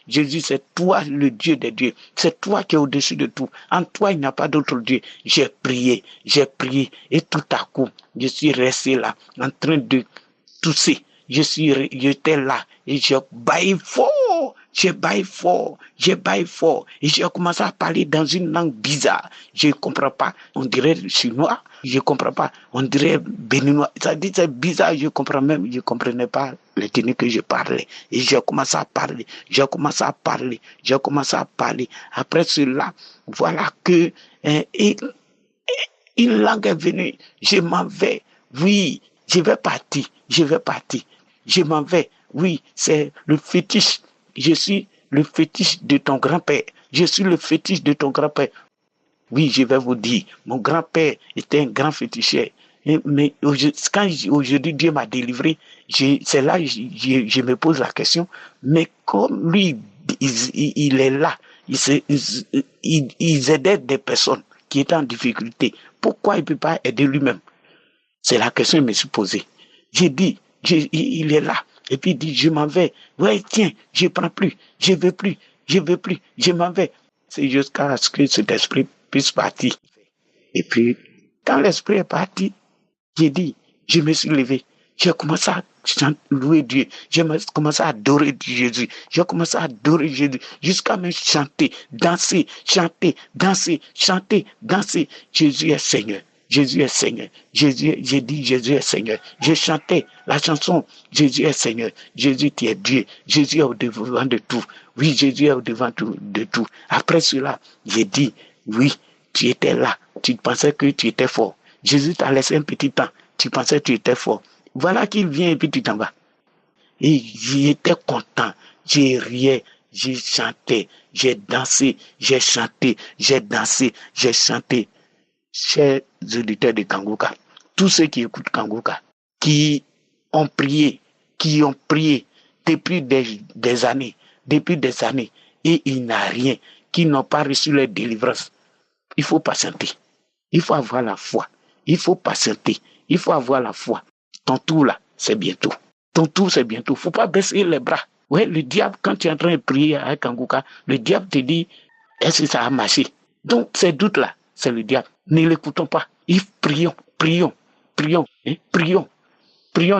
G: Jésus, c'est toi le Dieu des dieux. C'est toi qui es au-dessus de tout. En toi, il n'y a pas d'autre Dieu. J'ai prié. Et tout à coup, je suis resté là, en train de tousser. J'étais là et j'ai baillé fort. Et j'ai commencé à parler dans une langue bizarre. Je ne comprends pas. On dirait chinois. Je ne comprends pas. On dirait béninois. Ça dit c'est bizarre. Je ne comprenais pas les techniques que je parlais. Et j'ai commencé à parler. Après cela, voilà que une langue est venue. Je m'en vais. Oui, je vais partir. Je m'en vais. Oui, c'est le fétiche. Je suis le fétiche de ton grand-père. Oui, je vais vous dire, mon grand-père était un grand féticheur. Mais quand aujourd'hui Dieu m'a délivré, c'est là que je me pose la question, mais comme lui, il est là, il aidait des personnes qui étaient en difficulté, pourquoi il ne peut pas aider lui-même? C'est la question que je me suis posée. J'ai dit, il est là. Et puis il dit, je m'en vais. Ouais, tiens, je prends plus, je veux plus. je ne veux plus, je m'en vais. C'est jusqu'à ce que cet esprit puisse partir. Et puis, quand l'esprit est parti, j'ai dit, je me suis levé. J'ai commencé à louer Dieu. J'ai commencé à adorer Jésus. J'ai commencé à adorer Jésus jusqu'à me chanter, danser, chanter, danser, chanter, danser. Jésus est Seigneur. Jésus est Seigneur. J'ai dit Jésus est Seigneur. J'ai chanté la chanson Jésus est Seigneur. Jésus tu es Dieu. Jésus est au devant de tout. Oui, Jésus est au devant de tout. Après cela, j'ai dit oui, tu étais là. Tu pensais que tu étais fort. Jésus t'a laissé un petit temps. Tu pensais que tu étais fort. Voilà qu'il vient et puis tu t'en vas. Et j'étais content. J'ai rié, j'ai chanté, j'ai dansé, j'ai chanté, j'ai dansé, j'ai chanté. Chers auditeurs de Kanguka, tous ceux qui écoutent Kanguka, qui ont prié depuis des années, et il n'y a rien, qui n'ont pas reçu leur délivrance. Il faut patienter. Il faut avoir la foi. Il faut patienter. Il faut avoir la foi. Ton tour là, c'est bientôt. Ton tour, c'est bientôt. Il ne faut pas baisser les bras. Ouais, le diable, quand tu es en train de prier avec Kanguka, le diable te dit, est-ce que ça a marché? Donc, ces doutes-là, c'est le diable. Ne l'écoutons pas. Prions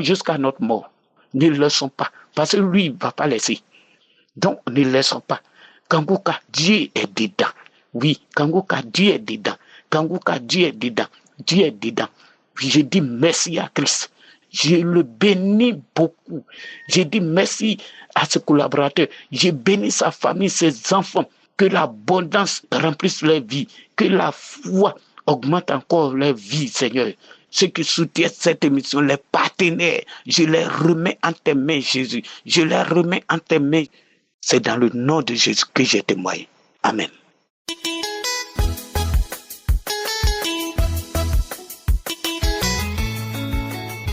G: jusqu'à notre mort. Ne le laissons pas. Parce que lui, il ne va pas laisser. Donc, ne le laissons pas. Kanguka, Dieu est dedans. Oui, Kanguka, Dieu est dedans. Kanguka, Dieu est dedans. Dieu est dedans. Je dis merci à Christ. Je le bénis beaucoup. Je dis merci à ce collaborateur. Je bénis sa famille, ses enfants. Que l'abondance remplisse leur vie. Que la foi augmente encore leur vie, Seigneur. Ceux qui soutiennent cette émission, les partenaires, je les remets en tes mains, Jésus. Je les remets en tes mains. C'est dans le nom de Jésus que j'ai témoigné. Amen.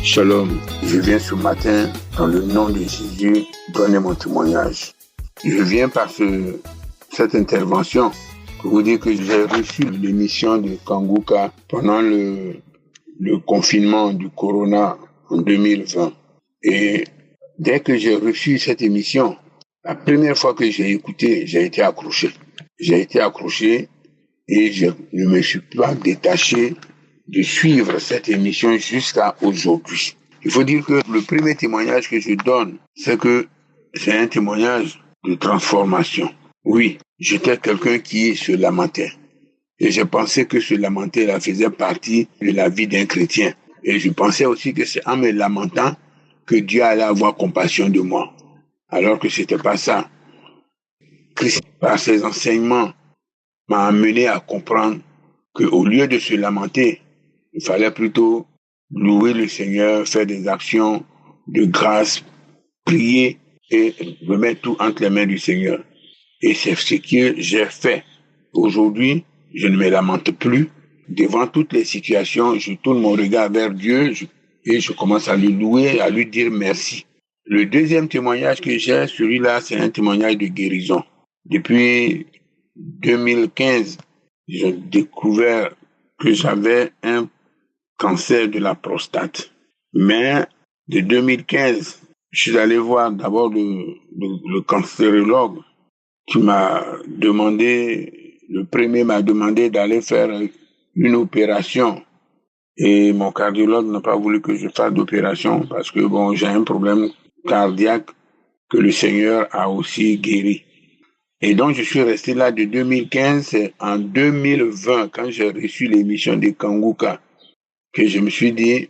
H: Shalom, je viens ce matin dans le nom de Jésus donner mon témoignage. Je viens par cette intervention pour vous dire que j'ai reçu l'émission de Kanguka pendant le confinement du Corona en 2020. Et dès que j'ai reçu cette émission, la première fois que j'ai écouté, j'ai été accroché. Et je ne me suis pas détaché de suivre cette émission jusqu'à aujourd'hui. Il faut dire que le premier témoignage que je donne, c'est un témoignage de transformation. Oui, j'étais quelqu'un qui se lamentait. Et je pensais que se lamenter là faisait partie de la vie d'un chrétien. Et je pensais aussi que c'est en me lamentant que Dieu allait avoir compassion de moi. Alors que c'était pas ça. Christ, par ses enseignements, m'a amené à comprendre qu'au lieu de se lamenter, il fallait plutôt louer le Seigneur, faire des actions de grâce, prier et remettre tout entre les mains du Seigneur. Et c'est ce que j'ai fait. Aujourd'hui, je ne me lamente plus. Devant toutes les situations, je tourne mon regard vers Dieu et je commence à le louer, à lui dire merci. Le deuxième témoignage que j'ai, celui-là, c'est un témoignage de guérison. Depuis 2015, j'ai découvert que j'avais un cancer de la prostate. Mais de 2015, je suis allé voir d'abord le cancérologue qui m'a demandé, le premier m'a demandé d'aller faire une opération. Et mon cardiologue n'a pas voulu que je fasse d'opération parce que j'ai un problème cardiaque que le Seigneur a aussi guéri. Et donc, je suis resté là de 2015. C'est en 2020, quand j'ai reçu l'émission de Kanguka, que je me suis dit,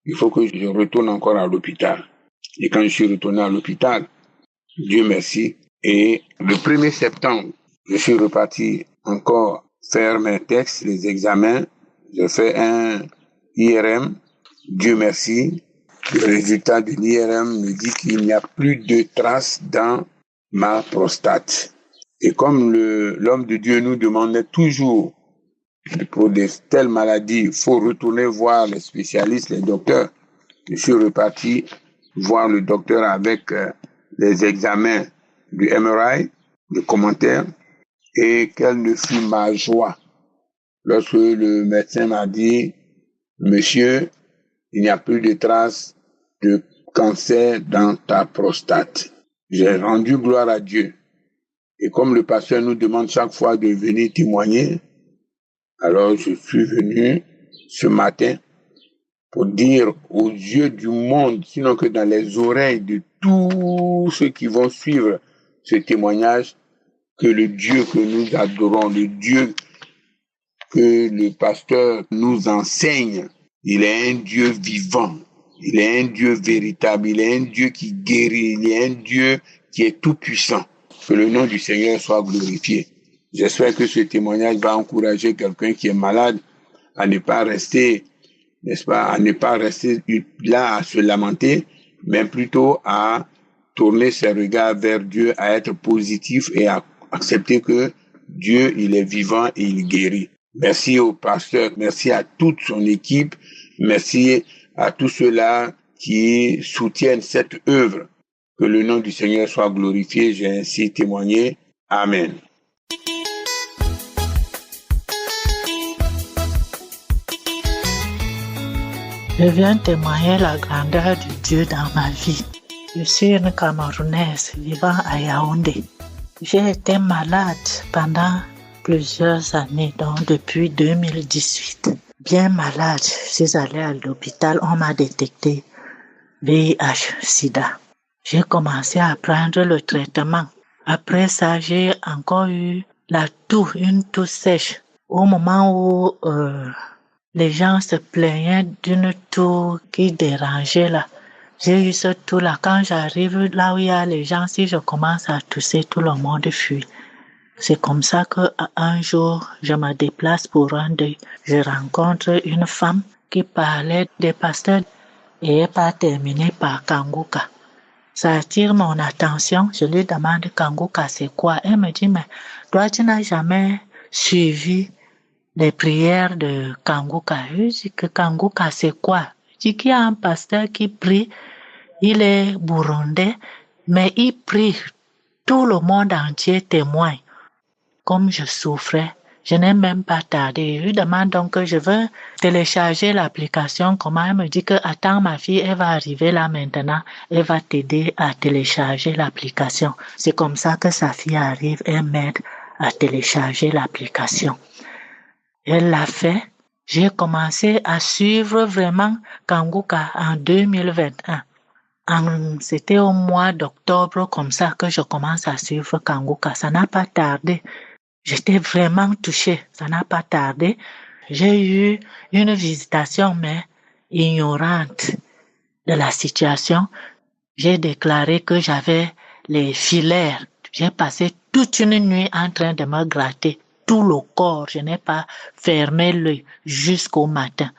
H: il faut que je retourne encore à l'hôpital. Et quand je suis retourné à l'hôpital, Dieu merci. Et le 1er septembre, je suis reparti encore faire mes tests, les examens. J'ai fait un IRM. Dieu merci. Le résultat de l'IRM me dit qu'il n'y a plus de traces dans ma prostate. Et comme l'homme de Dieu nous demandait toujours, pour de telles maladies, il faut retourner voir les spécialistes, les docteurs. Je suis reparti voir le docteur avec les examens du MRI, le commentaire, et quelle ne fut ma joie lorsque le médecin m'a dit, monsieur, il n'y a plus de traces de cancer dans ta prostate. J'ai rendu gloire à Dieu. Et comme le pasteur nous demande chaque fois de venir témoigner, alors je suis venu ce matin pour dire aux yeux du monde, sinon que dans les oreilles de tous ceux qui vont suivre ce témoignage, que le Dieu que nous adorons, le Dieu que le pasteur nous enseigne, il est un Dieu vivant, il est un Dieu véritable, il est un Dieu qui guérit, il est un Dieu qui est tout puissant. Que le nom du Seigneur soit glorifié. J'espère que ce témoignage va encourager quelqu'un qui est malade à ne pas rester, n'est-ce pas, à ne pas rester là à se lamenter, mais plutôt à tourner ses regards vers Dieu, à être positif et à accepter que Dieu, il est vivant et il guérit. Merci au pasteur, merci à toute son équipe, merci à tous ceux-là qui soutiennent cette œuvre. Que le nom du Seigneur soit glorifié, j'ai ainsi témoigné. Amen.
I: Je viens témoigner la grandeur du Dieu dans ma vie. Je suis une Camerounaise vivant à Yaoundé. J'ai été malade pendant plusieurs années, donc depuis 2018. Bien malade, je suis allée à l'hôpital, on m'a détecté VIH/SIDA. J'ai commencé à prendre le traitement. Après ça, j'ai encore eu une toux sèche. Au moment où les gens se plaignaient d'une toux qui dérangeait là. J'ai eu ce toux là. Quand j'arrive là où il y a les gens, si je commence à tousser, tout le monde fuit. C'est comme ça qu'un jour, je me déplace pour un deuil. Je rencontre une femme qui parlait des pasteurs et est pas terminée par Kanguka. Ça attire mon attention. Je lui demande Kanguka c'est quoi. Elle me dit mais toi tu n'as jamais suivi les prières de Kanguka. Je dis que Kanguka c'est quoi. Je dis qu'il y a un pasteur qui prie. Il est burundais mais il prie. Tout le monde entier témoigne. Comme je souffrais, je n'ai même pas tardé. Je lui demande donc que je veux télécharger l'application. Comment elle me dit que attends ma fille, elle va arriver là maintenant. Elle va t'aider à télécharger l'application. C'est comme ça que sa fille arrive. Elle m'aide à télécharger l'application. Elle l'a fait. J'ai commencé à suivre vraiment Kanguka en 2021. C'était au mois d'octobre comme ça que je commence à suivre Kanguka. Ça n'a pas tardé. J'étais vraiment touchée. Ça n'a pas tardé. J'ai eu une visitation, mais ignorante de la situation. J'ai déclaré que j'avais les filaires. J'ai passé toute une nuit en train de me gratter tout le corps. Je n'ai pas fermé l'œil jusqu'au matin.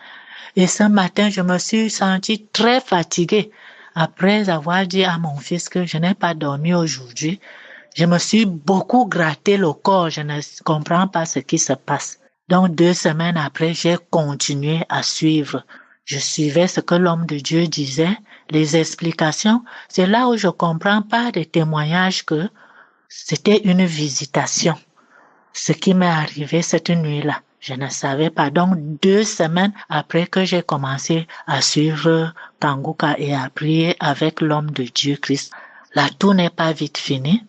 I: Et ce matin, je me suis sentie très fatiguée. Après avoir dit à mon fils que je n'ai pas dormi aujourd'hui, je me suis beaucoup gratté le corps. Je ne comprends pas ce qui se passe. Donc 2 semaines après, j'ai continué à suivre. Je suivais ce que l'homme de Dieu disait. Les explications, c'est là où je comprends pas des témoignages que c'était une visitation. Ce qui m'est arrivé cette nuit-là, je ne savais pas. Donc 2 semaines après que j'ai commencé à suivre Kanguka et à prier avec l'homme de Dieu Christ, la toux n'est pas vite finie.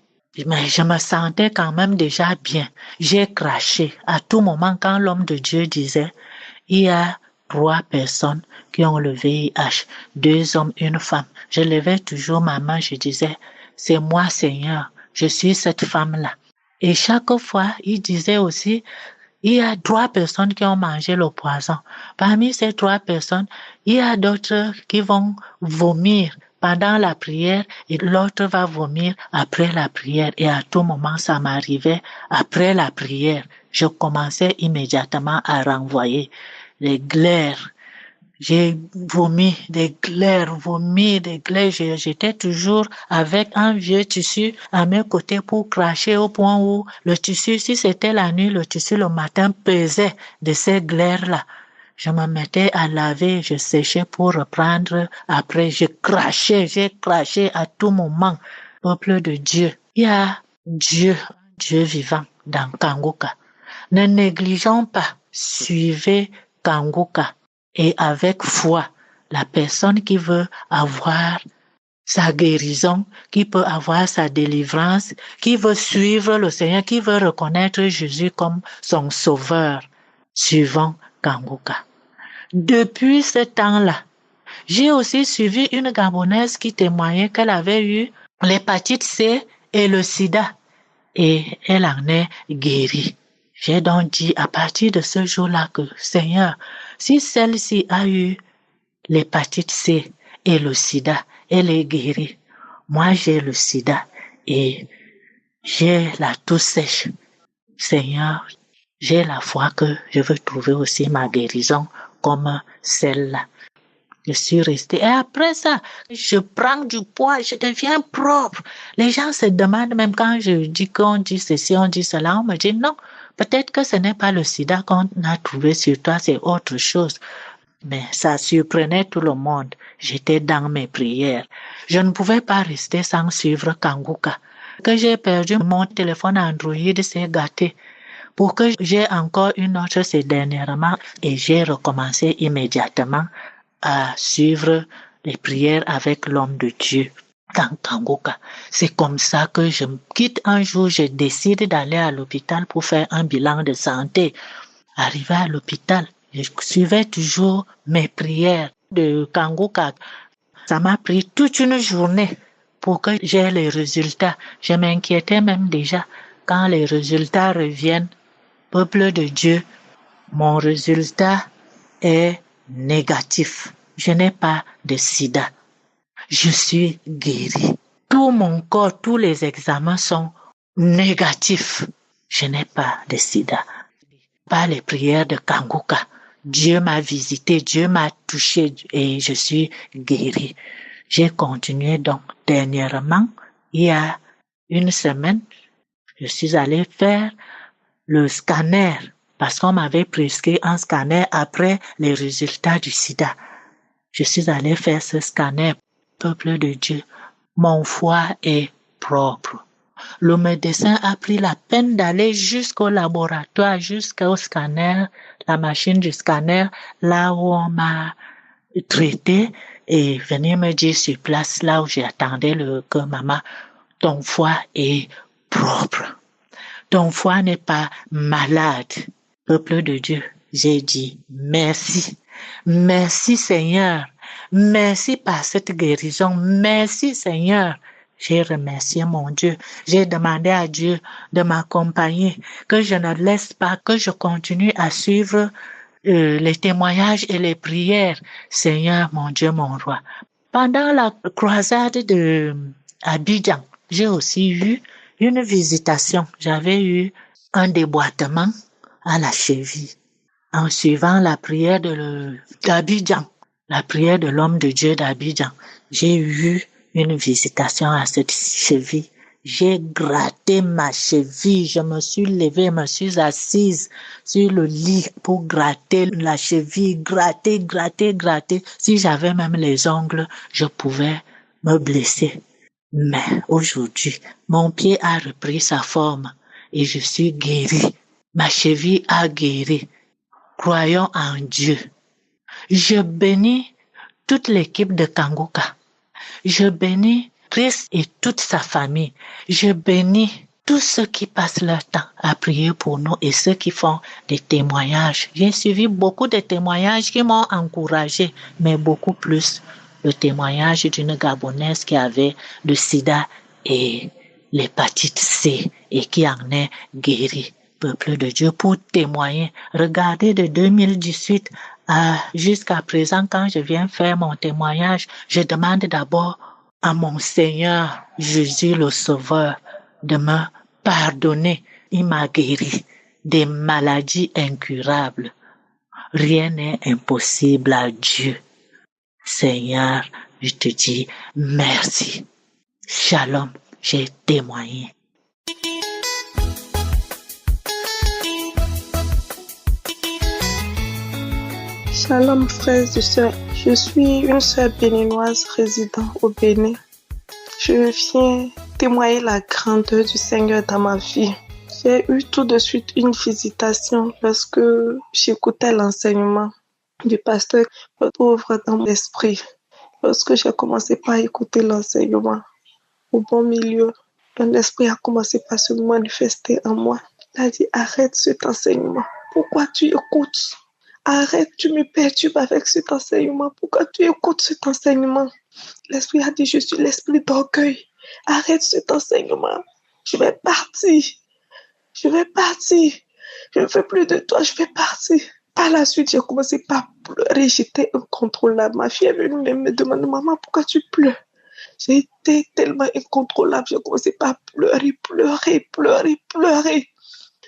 I: Mais je me sentais quand même déjà bien. J'ai craché. À tout moment, quand l'homme de Dieu disait, il y a 3 personnes qui ont le VIH, 2 hommes, 1 femme. Je levais toujours ma main, je disais, c'est moi Seigneur, je suis cette femme-là. Et chaque fois, il disait aussi, il y a 3 personnes qui ont mangé le poison. Parmi ces 3 personnes, il y a d'autres qui vont vomir pendant la prière et l'autre va vomir après la prière. Et à tout moment, ça m'arrivait après la prière. Je commençais immédiatement à renvoyer les glaires. J'ai vomi des glaires. J'étais toujours avec un vieux tissu à mes côtés pour cracher au point où le tissu, si c'était la nuit, le tissu le matin pesait de ces glaires-là. Je me mettais à laver, je séchais pour reprendre. Après, j'ai craché à tout moment. Peuple de Dieu, il y a Dieu vivant dans Kanguka. Ne négligeons pas, suivez Kanguka. Et avec foi, la personne qui veut avoir sa guérison, qui peut avoir sa délivrance, qui veut suivre le Seigneur, qui veut reconnaître Jésus comme son sauveur, suivant Kanguka. Depuis ce temps-là, j'ai aussi suivi une Gabonaise qui témoignait qu'elle avait eu l'hépatite C et le sida et elle en est guérie. J'ai donc dit à partir de ce jour-là que Seigneur, si celle-ci a eu l'hépatite C et le sida, elle est guérie. Moi, j'ai le sida et j'ai la toux sèche. Seigneur, j'ai la foi que je veux trouver aussi ma guérison comme celle-là. Je suis restée. Et après ça, je prends du poids, je deviens propre. Les gens se demandent même quand je dis qu'on dit ceci, on dit cela, on me dit non. Peut-être que ce n'est pas le sida qu'on a trouvé sur toi, c'est autre chose. Mais ça surprenait tout le monde. J'étais dans mes prières. Je ne pouvais pas rester sans suivre Kanguka. Que j'ai perdu mon téléphone Android, c'est gâté. Pour que j'ai encore une autre ces dernièrement et j'ai recommencé immédiatement à suivre les prières avec l'homme de Dieu dans Kanguka. C'est comme ça que je me quitte un jour, je décide d'aller à l'hôpital pour faire un bilan de santé. Arrivé à l'hôpital, je suivais toujours mes prières de Kanguka. Ça m'a pris toute une journée pour que j'ai les résultats. Je m'inquiétais même déjà quand les résultats reviennent. Peuple de Dieu, mon résultat est négatif. Je n'ai pas de sida. Je suis guéri. Tout mon corps, tous les examens sont négatifs. Je n'ai pas de sida. Par les prières de Kanguka, Dieu m'a visité, Dieu m'a touché et je suis guéri. J'ai continué donc dernièrement, il y a une semaine, je suis allé faire le scanner parce qu'on m'avait prescrit un scanner après les résultats du sida. Je suis allé faire ce scanner, peuple de Dieu. Mon foie est propre. Le médecin a pris la peine d'aller jusqu'au laboratoire, jusqu'au scanner, la machine du scanner, là où on m'a traité et venir me dire sur place, là où j'attendais que maman, ton foie est propre. Ton foie n'est pas malade. Peuple de Dieu, j'ai dit merci. Merci Seigneur. Merci par cette guérison. Merci Seigneur. J'ai remercié mon Dieu. J'ai demandé à Dieu de m'accompagner, que je ne laisse pas, que je continue à suivre les témoignages et les prières. Seigneur, mon Dieu, mon roi. Pendant la croisade de Abidjan, j'ai aussi eu une visitation. J'avais eu un déboîtement à la cheville. En suivant la prière d'Abidjan, la prière de l'homme de Dieu d'Abidjan, j'ai eu une visitation à cette cheville. J'ai gratté ma cheville, je me suis levée, me suis assise sur le lit pour gratter la cheville, gratter. Si j'avais même les ongles, je pouvais me blesser. Mais aujourd'hui, mon pied a repris sa forme et je suis guéri. Ma cheville a guéri. Croyons en Dieu. Je bénis toute l'équipe de Kanguka. Je bénis Christ et toute sa famille. Je bénis tous ceux qui passent leur temps à prier pour nous et ceux qui font des témoignages. J'ai suivi beaucoup de témoignages qui m'ont encouragé, mais beaucoup plus le témoignage d'une Gabonaise qui avait le sida et l'hépatite C et qui en est guérie. Peuple de Dieu, pour témoigner. Regardez de 2018 jusqu'à présent, quand je viens faire mon témoignage, je demande d'abord à mon Seigneur Jésus le Sauveur de me pardonner. Il m'a guéri des maladies incurables. Rien n'est impossible à Dieu. Seigneur, je te dis merci. Shalom, j'ai témoigné.
J: Shalom frères et sœurs, je suis une sœur béninoise résidant au Bénin. Je viens témoigner la grandeur du Seigneur dans ma vie. J'ai eu tout de suite une visitation lorsque j'écoutais l'enseignement du pasteur qui ouvre dans mon esprit Lorsque j'ai commencé par écouter l'enseignement au bon milieu, un esprit a commencé par se manifester en moi. Il a dit, arrête cet enseignement. Pourquoi tu écoutes? Arrête, tu me perturbes avec cet enseignement. Pourquoi tu écoutes cet enseignement? L'esprit a dit, je suis l'esprit d'orgueil. Arrête cet enseignement. Je vais partir. Je vais partir. Je ne veux plus de toi, je vais partir. Par la suite, j'ai commencé par pleurer. J'étais incontrôlable. Ma fille est venue me demander, maman, pourquoi tu pleures? J'ai été tellement incontrôlable. J'ai commencé par pleurer.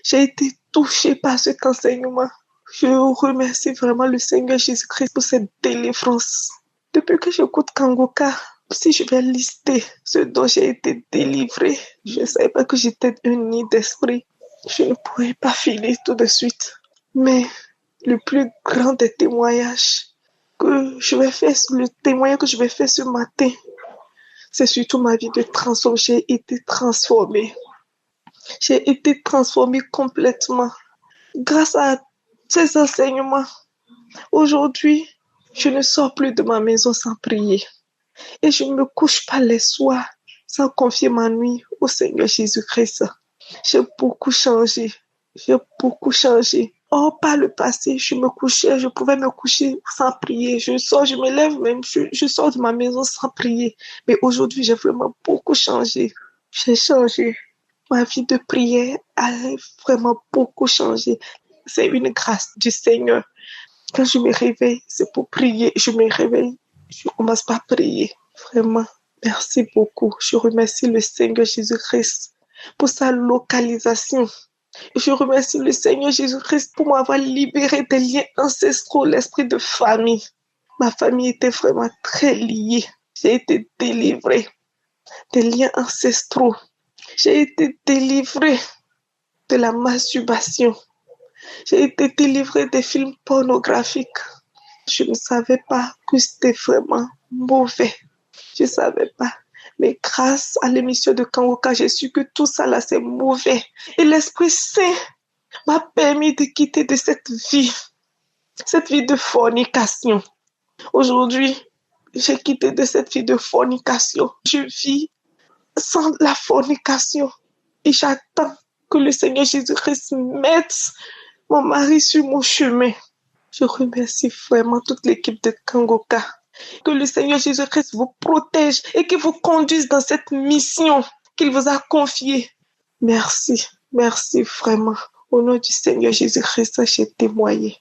J: J'ai été touchée par cet enseignement. Je remercie vraiment le Seigneur Jésus-Christ pour cette délivrance. Depuis que j'écoute Kangoka, si je vais lister ce dont j'ai été délivrée, je ne savais pas que j'étais un nid d'esprit. Je ne pourrais pas filer tout de suite. Mais le plus grand des témoignages que je vais faire, le témoignage que je vais faire ce matin, c'est surtout ma vie de transformation. J'ai été transformée. J'ai été transformée complètement. Grâce à ces enseignements, aujourd'hui, je ne sors plus de ma maison sans prier. Et je ne me couche pas les soirs sans confier ma nuit au Seigneur Jésus-Christ. J'ai beaucoup changé. Or, par le passé, je pouvais me coucher sans prier. Je me lève même, je sors de ma maison sans prier. Mais aujourd'hui, j'ai vraiment beaucoup changé. J'ai changé. Ma vie de prière a vraiment beaucoup changé. C'est une grâce du Seigneur. Quand je me réveille, c'est pour prier. Je me réveille, je commence par prier. Vraiment, merci beaucoup. Je remercie le Seigneur Jésus-Christ pour sa localisation. Je remercie le Seigneur Jésus-Christ pour m'avoir libéré des liens ancestraux, l'esprit de famille. Ma famille était vraiment très liée. J'ai été délivrée des liens ancestraux. J'ai été délivrée de la masturbation. J'ai été délivrée des films pornographiques. Je ne savais pas que c'était vraiment mauvais. Je ne savais pas. Mais grâce à l'émission de Kangoka, j'ai su que tout ça là, c'est mauvais. Et l'Esprit Saint m'a permis de quitter de cette vie de fornication. Aujourd'hui, j'ai quitté de cette vie de fornication. Je vis sans la fornication. Et j'attends que le Seigneur Jésus-Christ mette mon mari sur mon chemin. Je remercie vraiment toute l'équipe de Kangoka. Que le Seigneur Jésus-Christ vous protège et qu'il vous conduise dans cette mission qu'il vous a confiée. Merci vraiment. Au nom du Seigneur Jésus-Christ, j'ai témoigné.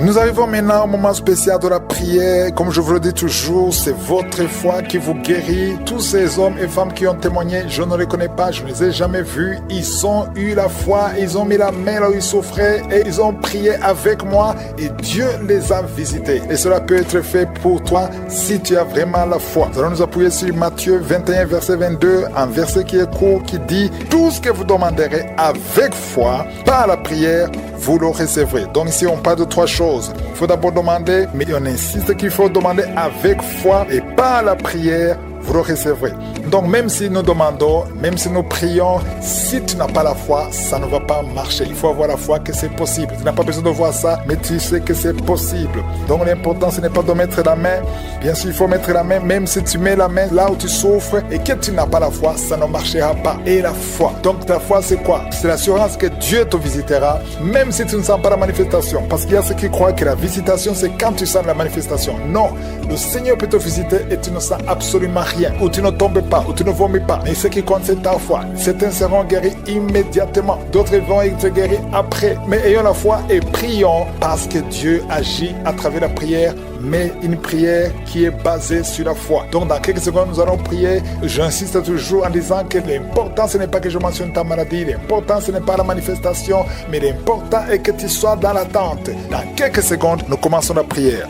A: Nous arrivons maintenant au moment spécial de la prière. Comme je vous le dis toujours, c'est votre foi qui vous guérit. Tous ces hommes et femmes qui ont témoigné, je ne les connais pas, je ne les ai jamais vus. Ils ont eu la foi, ils ont mis la main là où ils souffraient et ils ont prié avec moi et Dieu les a visités. Et cela peut être fait pour toi si tu as vraiment la foi. Nous allons nous appuyer sur Matthieu 21, verset 22, un verset qui est court qui dit « Tout ce que vous demanderez avec foi, par la prière, vous le recevrez. » Donc ici, on parle de trois choses. Il faut d'abord demander, mais on insiste qu'il faut demander avec foi et par la prière, vous le recevrez. Donc même si nous demandons, même si nous prions, si tu n'as pas la foi, ça ne va pas marcher. Il faut avoir la foi que c'est possible. Tu n'as pas besoin de voir ça, mais tu sais que c'est possible. Donc l'important, ce n'est pas de mettre la main. Bien sûr, il faut mettre la main, même si tu mets la main là où tu souffres et que tu n'as pas la foi, ça ne marchera pas. Et la foi. Donc ta foi, c'est quoi? C'est l'assurance que Dieu te visitera, même si tu ne sens pas la manifestation. Parce qu'il y a ceux qui croient que la visitation, c'est quand tu sens la manifestation. Non, le Seigneur peut te visiter et tu ne sens absolument rien. Ou tu ne tombes pas, ou tu ne vomis pas. Mais ce qui compte, c'est ta foi. Certains seront guéris immédiatement. D'autres vont être guéris après. Mais ayons la foi et prions parce que Dieu agit à travers la prière, mais une prière qui est basée sur la foi. Donc dans quelques secondes, nous allons prier. J'insiste toujours en disant que l'important, ce n'est pas que je mentionne ta maladie. L'important, ce n'est pas la manifestation, mais l'important est que tu sois dans l'attente. Dans quelques secondes, nous commençons la prière.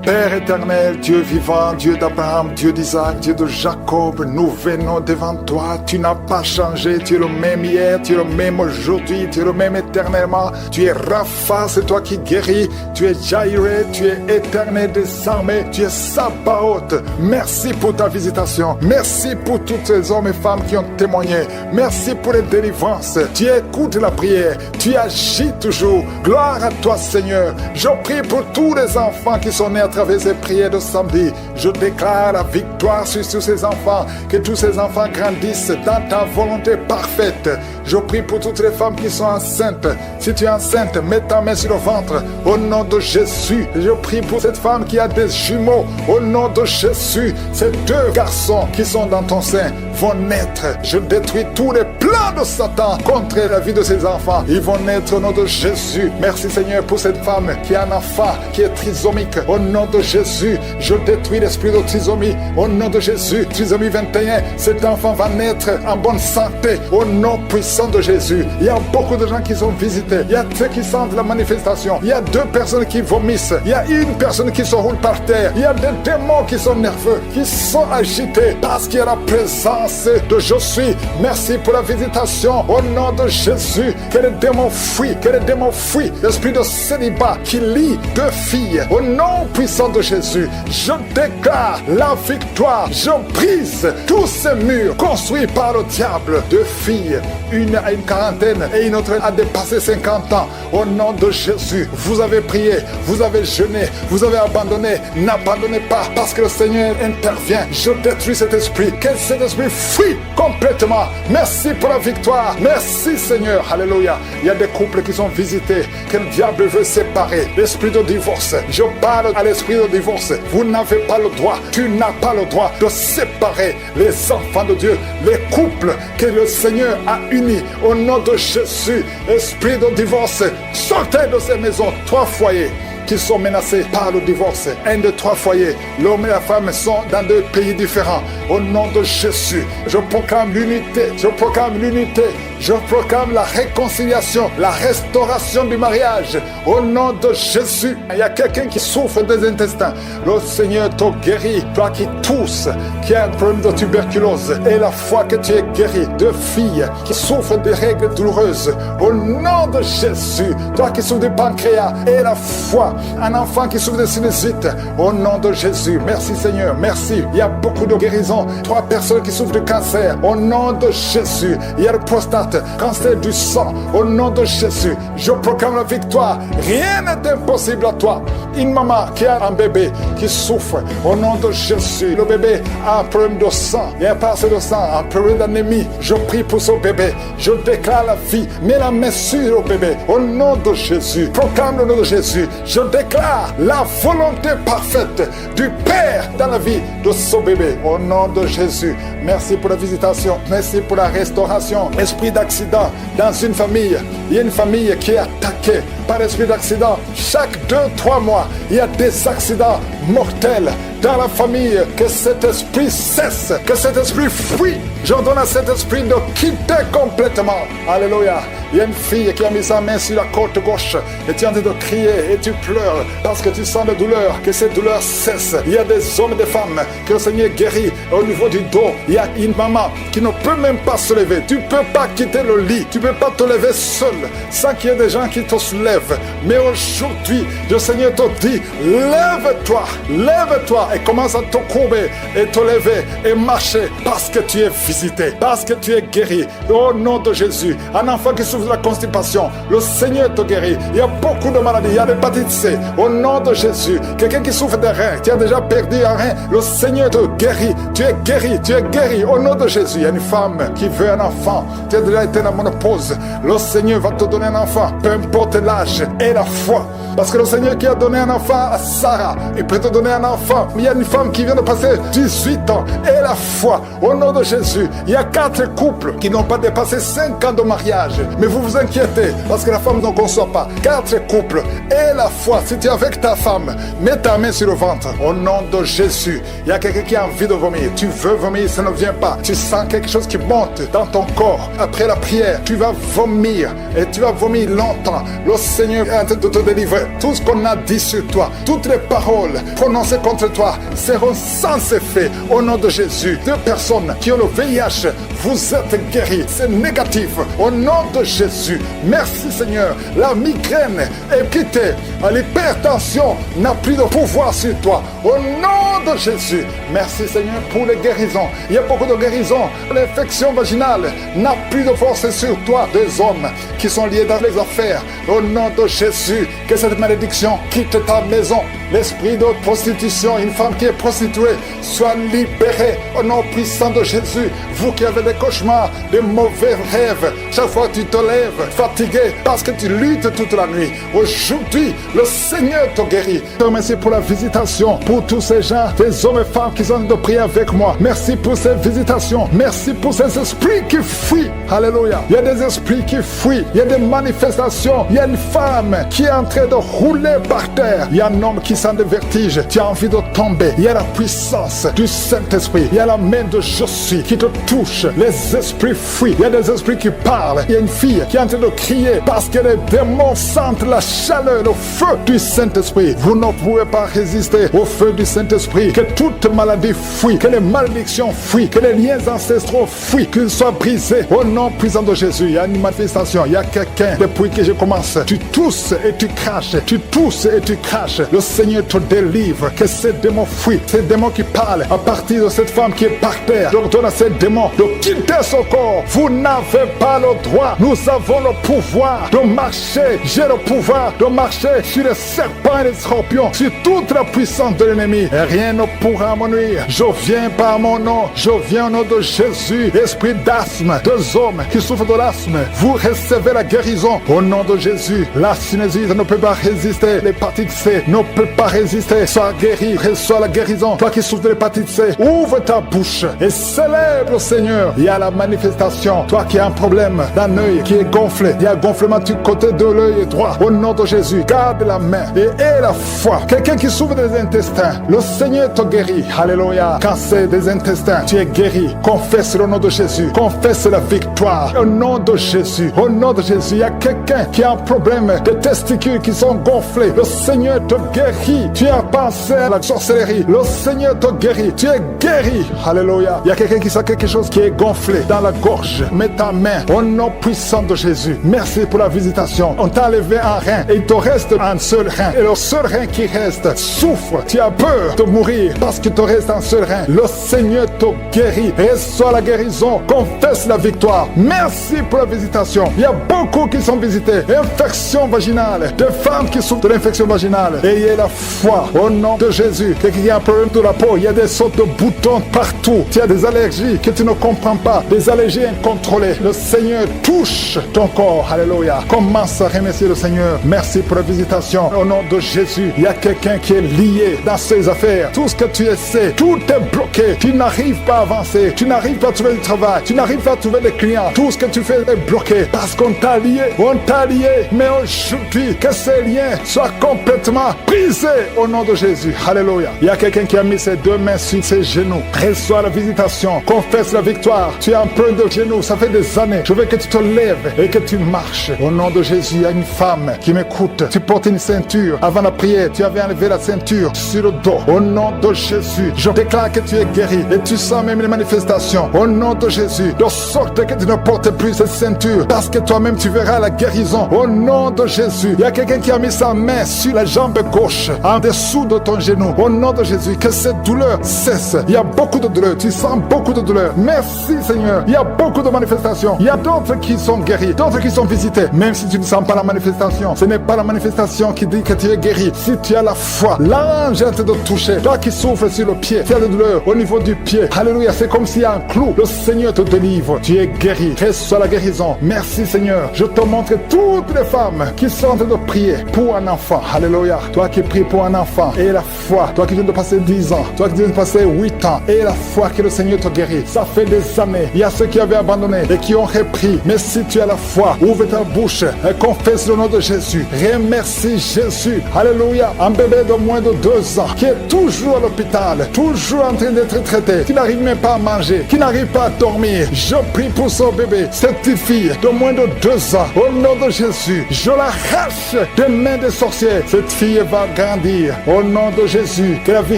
A: Père éternel, Dieu vivant, Dieu d'Abraham, Dieu d'Isaac, Dieu de Jacob, nous venons devant toi. Tu n'as pas changé, tu es le même hier, tu es le même aujourd'hui, tu es le même éternellement. Tu es Rapha, c'est toi qui guéris. Tu es Jaireh, tu es éternel des armées, tu es Sabaoth. Merci pour ta visitation. Merci pour tous ces hommes et femmes qui ont témoigné. Merci pour les délivrances. Tu écoutes la prière, tu agis toujours. Gloire à toi, Seigneur. Je prie pour tous les enfants qui sont nés à travers ces prières de samedi. Je déclare la victoire sur tous ces enfants, que tous ces enfants grandissent dans ta volonté parfaite. Je prie pour toutes les femmes qui sont enceintes. Si tu es enceinte, mets ta main sur le ventre au nom de Jésus. Je prie pour cette femme qui a des jumeaux au nom de Jésus. Ces deux garçons qui sont dans ton sein vont naître. Je détruis tous les plans de Satan contre la vie de ces enfants. Ils vont naître au nom de Jésus. Merci Seigneur pour cette femme qui a un enfant qui est trisomique. Au nom de Jésus, je détruis l'esprit de trisomie. Au nom de Jésus, trisomie 21, cet enfant va naître en bonne santé. Au nom puissant de Jésus. Il y a beaucoup de gens qui sont visités. Il y a ceux qui sentent la manifestation. Il y a 2 personnes qui vomissent. Il y a une personne qui se roule par terre. Il y a des démons qui sont nerveux, qui sont agités parce qu'il y a la présence de Je suis. Merci pour la visitation. Au nom de Jésus, que les démons fuient, que les démons fuient. L'esprit de célibat qui lie 2 filles. Au nom puissant de Jésus, je déclare la victoire. Je brise tous ces murs construits par le diable. 2 filles, une a une quarantaine et une autre a dépassé 50 ans. Au nom de Jésus, vous avez prié, vous avez jeûné, vous avez abandonné. N'abandonnez pas parce que le Seigneur intervient. Je détruis cet esprit. Que cet esprit fuit complètement. Merci pour la victoire. Merci Seigneur. Alléluia. Il y a des couples qui sont visités, que le diable veut séparer. L'esprit de divorce. Je parle à l'esprit de divorce. Vous n'avez pas le droit. Tu n'as pas le droit de séparer les enfants de Dieu, les couples que le Seigneur a unis. Au nom de Jésus, esprit de divorce, sortez de ces maisons. 3 foyers qui sont menacés par le divorce. 1 de 3 foyers. L'homme et la femme sont dans 2 pays différents. Au nom de Jésus, je proclame l'unité. Je proclame l'unité. Je proclame la réconciliation, la restauration du mariage. Au nom de Jésus, il y a quelqu'un qui souffre des intestins. Le Seigneur te guérit. Toi qui tousses, qui a un problème de tuberculose. Et la foi que tu es guéri. 2 filles qui souffrent des règles douloureuses. Au nom de Jésus, toi qui souffres du pancréas. Et la foi. Un enfant qui souffre de sinusite. Au nom de Jésus. Merci Seigneur. Merci. Il y a beaucoup de guérisons. 3 personnes qui souffrent de cancer. Au nom de Jésus. Il y a le prostate. Cancer du sang. Au nom de Jésus. Je proclame la victoire. Rien n'est impossible à toi. Une maman qui a un bébé qui souffre. Au nom de Jésus. Le bébé a un problème de sang. Il y a pas assez de sang. Un problème d'anémie. Je prie pour ce bébé. Je déclare la vie. Mets la main sur le bébé. Au nom de Jésus. Proclame le nom de Jésus. Je déclare la volonté parfaite du Père dans la vie de ce bébé. Au nom de Jésus. Merci pour la visitation. Merci pour la restauration. Esprit d'accident dans une famille. Il y a une famille qui est attaquée par l'esprit d'accident. Chaque 2-3 mois, il y a des accidents mortels dans la famille. Que cet esprit cesse. Que cet esprit fuit. J'ordonne à cet esprit de quitter complètement. Alléluia. Il y a une fille qui a mis sa main sur la côte gauche et tu es en train de crier et tu pleures parce que tu sens la douleur, que cette douleur cesse. Il y a des hommes et des femmes que le Seigneur guérit au niveau du dos. Il y a une maman qui ne peut même pas se lever. Tu ne peux pas quitter le lit. Tu ne peux pas te lever seul sans qu'il y ait des gens qui te soulèvent. Mais aujourd'hui, le Seigneur te dit, lève-toi, lève-toi et commence à te courber et te lever et marcher parce que tu es visité, parce que tu es guéri. Au nom de Jésus, un enfant qui souffre de la constipation, le Seigneur te guérit. Il y a beaucoup de maladies, il y a l'hépatite C. Au nom de Jésus, quelqu'un qui souffre des reins, tu as déjà perdu un rein, le Seigneur te guérit. Tu es guéri, tu es guéri. Au nom de Jésus, il y a une femme qui veut un enfant. Tu as déjà été dans la ménopause. Le Seigneur va te donner un enfant, peu importe l'âge et la foi. Parce que le Seigneur qui a donné un enfant à Sarah, il peut te donner un enfant. Il y a une femme qui vient de passer 18 ans et la foi. Au nom de Jésus, il y a 4 couples qui n'ont pas dépassé 5 ans de mariage. Mais vous vous inquiétez parce que la femme ne conçoit pas. 4 couples et la foi. Si tu es avec ta femme, mets ta main sur le ventre. Au nom de Jésus, il y a quelqu'un qui a envie de vomir. Tu veux vomir, ça ne vient pas. Tu sens quelque chose qui monte dans ton corps. Après la prière, tu vas vomir et tu vas vomir longtemps. Le Seigneur est en train de te délivrer. Tout ce qu'on a dit sur toi, toutes les paroles prononcées contre toi seront sans effet. Au nom de Jésus, 2 personnes qui ont le VIH, vous êtes guéris. C'est négatif. Au nom de Jésus, merci Seigneur. La migraine est quittée. L'hypertension n'a plus de pouvoir sur toi. Au nom de Jésus, merci Seigneur pour les guérisons. Il y a beaucoup de guérisons. L'infection vaginale n'a plus de force sur toi. Des hommes qui sont liés dans les affaires. Au nom de Jésus, que cette malédiction quitte ta maison. L'esprit de prostitution, une femme qui est prostituée, soit libérée au nom puissant de Jésus. Vous qui avez des cauchemars, des mauvais rêves, chaque fois que tu te lèves fatigué parce que tu luttes toute la nuit. Aujourd'hui, le Seigneur te guérit. Je te remercie pour la visitation, pour tous ces gens, des hommes et femmes qui sont de prier avec moi. Merci pour ces visitations. Merci pour ces esprits qui fuient. Alléluia. Il y a des esprits qui fuient. Il y a des manifestations. Il y a une femme qui est en train de rouler par terre. Il y a un homme qui sent des vertiges. Tu as envie de tomber. Il y a la puissance du Saint-Esprit. Il y a la main de Je suis qui te touche. Les esprits fuient. Il y a des esprits qui parlent. Il y a une fille qui est en train de crier parce que les démons sentent la chaleur, le feu du Saint-Esprit. Vous ne pouvez pas résister au feu du Saint-Esprit. Que toute maladie fuit. Que les malédictions fuient. Que les liens ancestraux fuient. Qu'ils soient brisés. Au nom puissant de Jésus. Il y a une manifestation. Il y a quelqu'un. Depuis que je commence, tu tousses et tu craches. Tu tousses et tu craches. Le Seigneur te délivre. Que ces démons fuient. Ces démons qui parlent à partir de cette femme qui est par terre. Je redonne à ces démons de quitter son corps. Vous n'avez pas le droit. Nous avons le pouvoir de marcher. J'ai le pouvoir de marcher sur les serpents et les scorpions, sur toute la puissance de l'ennemi. Et rien ne pourra me nuire. Je viens par mon nom. Je viens au nom de Jésus. Esprit d'asthme, 2 hommes qui souffrent de l'asthme, vous recevez la guérison au nom de Jésus. La sinusite ne peut pas résister. L'hépatite C ne peut pas résister. Sois guéri, reçois la guérison. Toi qui souffres de l'hépatite C, ouvre ta bouche et célèbre le Seigneur. Il y a la manifestation. Toi qui as un problème d'un œil qui est gonflé, il y a un gonflement du côté de l'œil droit. Au nom de Jésus, garde la main et aie la foi. Quelqu'un qui souffre des intestins, le Seigneur te guérit. Alléluia. Cancer des intestins, tu es guéri. Confesse le nom de Jésus. Confesse la victoire. Au nom de Jésus. Au nom de Jésus, il y a quelqu'un qui a un problème de testicules qui sont gonflés. Le Seigneur te guérit. Tu as pensé à la sorcellerie. Le Seigneur te guérit. Tu es guéri. Alléluia. Il y a quelqu'un qui sent quelque chose qui est gonflé dans la gorge. Mets ta main au nom puissant de Jésus. Merci pour la visitation. On t'a enlevé un rein et il te reste un seul rein. Et le seul rein qui reste souffre. Tu as peur de mourir parce qu'il te reste un seul rein. Le Seigneur te guérit. Reçois la guérison. Confesse la victoire. Merci pour la visitation. Il y a beaucoup qui sont visités. Infection vaginale. Des femmes qui souffrent de l'infection vaginale. Ayez la foi au nom de Jésus. Quelqu'un qui a un problème de la peau. Il y a des sortes de boutons partout. Tu as des allergies que tu ne comprends pas. Des allergies incontrôlées. Le Seigneur touche ton corps. Alléluia. Commence à remercier le Seigneur. Merci pour la visitation. Au nom de Jésus, il y a quelqu'un qui est lié dans ses affaires. Tout ce que tu essaies, tout est bloqué. Tu n'arrives pas à avancer. Tu n'arrives pas à trouver du travail. Tu n'arrives pas à trouver des clients. Tout ce que tu fais est bloqué parce qu'on t'a lié. On t'a lié. Mais aujourd'hui, que ces liens soient complètement brisés au nom de Jésus. Alléluia. Il y a quelqu'un qui a mis ses 2 mains sur ses genoux. Reçois la visitation. Confesse la victoire. Tu es en plein de genoux. Ça fait des années. Je veux que tu te lèves et que tu marches. Au nom de Jésus, il y a une femme qui m'écoute. Tu portes une ceinture. Avant la prière, tu avais enlevé la ceinture sur le dos. Au nom de Jésus, je déclare que tu es guéri. Et tu sens même les manifestations. Au nom de Jésus, de sorte que tu ne portes plus cette ceinture. Parce que toi-même, tu verras la guérison. Au nom de Jésus, il y a quelqu'un qui a mis sa main sur la jambe gauche, en dessous de ton genou. Au nom de Jésus, que cette douleur cesse. Il y a beaucoup de douleur. Tu sens beaucoup de douleur. Merci Seigneur. Il y a beaucoup de manifestations. Il y a d'autres qui sont guéris, d'autres qui sont visités. Même si tu ne sens pas la manifestation, ce n'est pas la manifestation qui dit que tu es guéri. Si tu as la foi, l'ange est en train de toucher. Toi qui souffres sur le pied, tu as de douleur au niveau du pied. Alléluia, c'est comme s'il y a un clou. Le Seigneur te délivre. Tu es guéri. Reçois la guérison. Merci Seigneur. Je te montre toutes les femmes qui sont en train de prier pour un enfant. Alléluia. Toi qui pries prie pour un enfant. Et la foi, toi qui viens de passer 10 ans, toi qui viens de passer 8 ans, et la foi que le Seigneur te guérit. Ça fait des années. Il y a ceux qui avaient abandonné et qui ont repris. Mais si tu as la foi, ouvre ta bouche et confesse le nom de Jésus. Remercie Jésus. Alléluia. Un bébé de moins de 2 ans qui est toujours à l'hôpital, toujours en train d'être traité, qui n'arrive même pas à manger, qui n'arrive pas à dormir. Je prie pour son bébé, cette petite fille de moins de 2 ans. Au nom de Jésus, je l'arrache des mains des sorciers. Cette fille va grandir. Au nom de Jésus, que la vie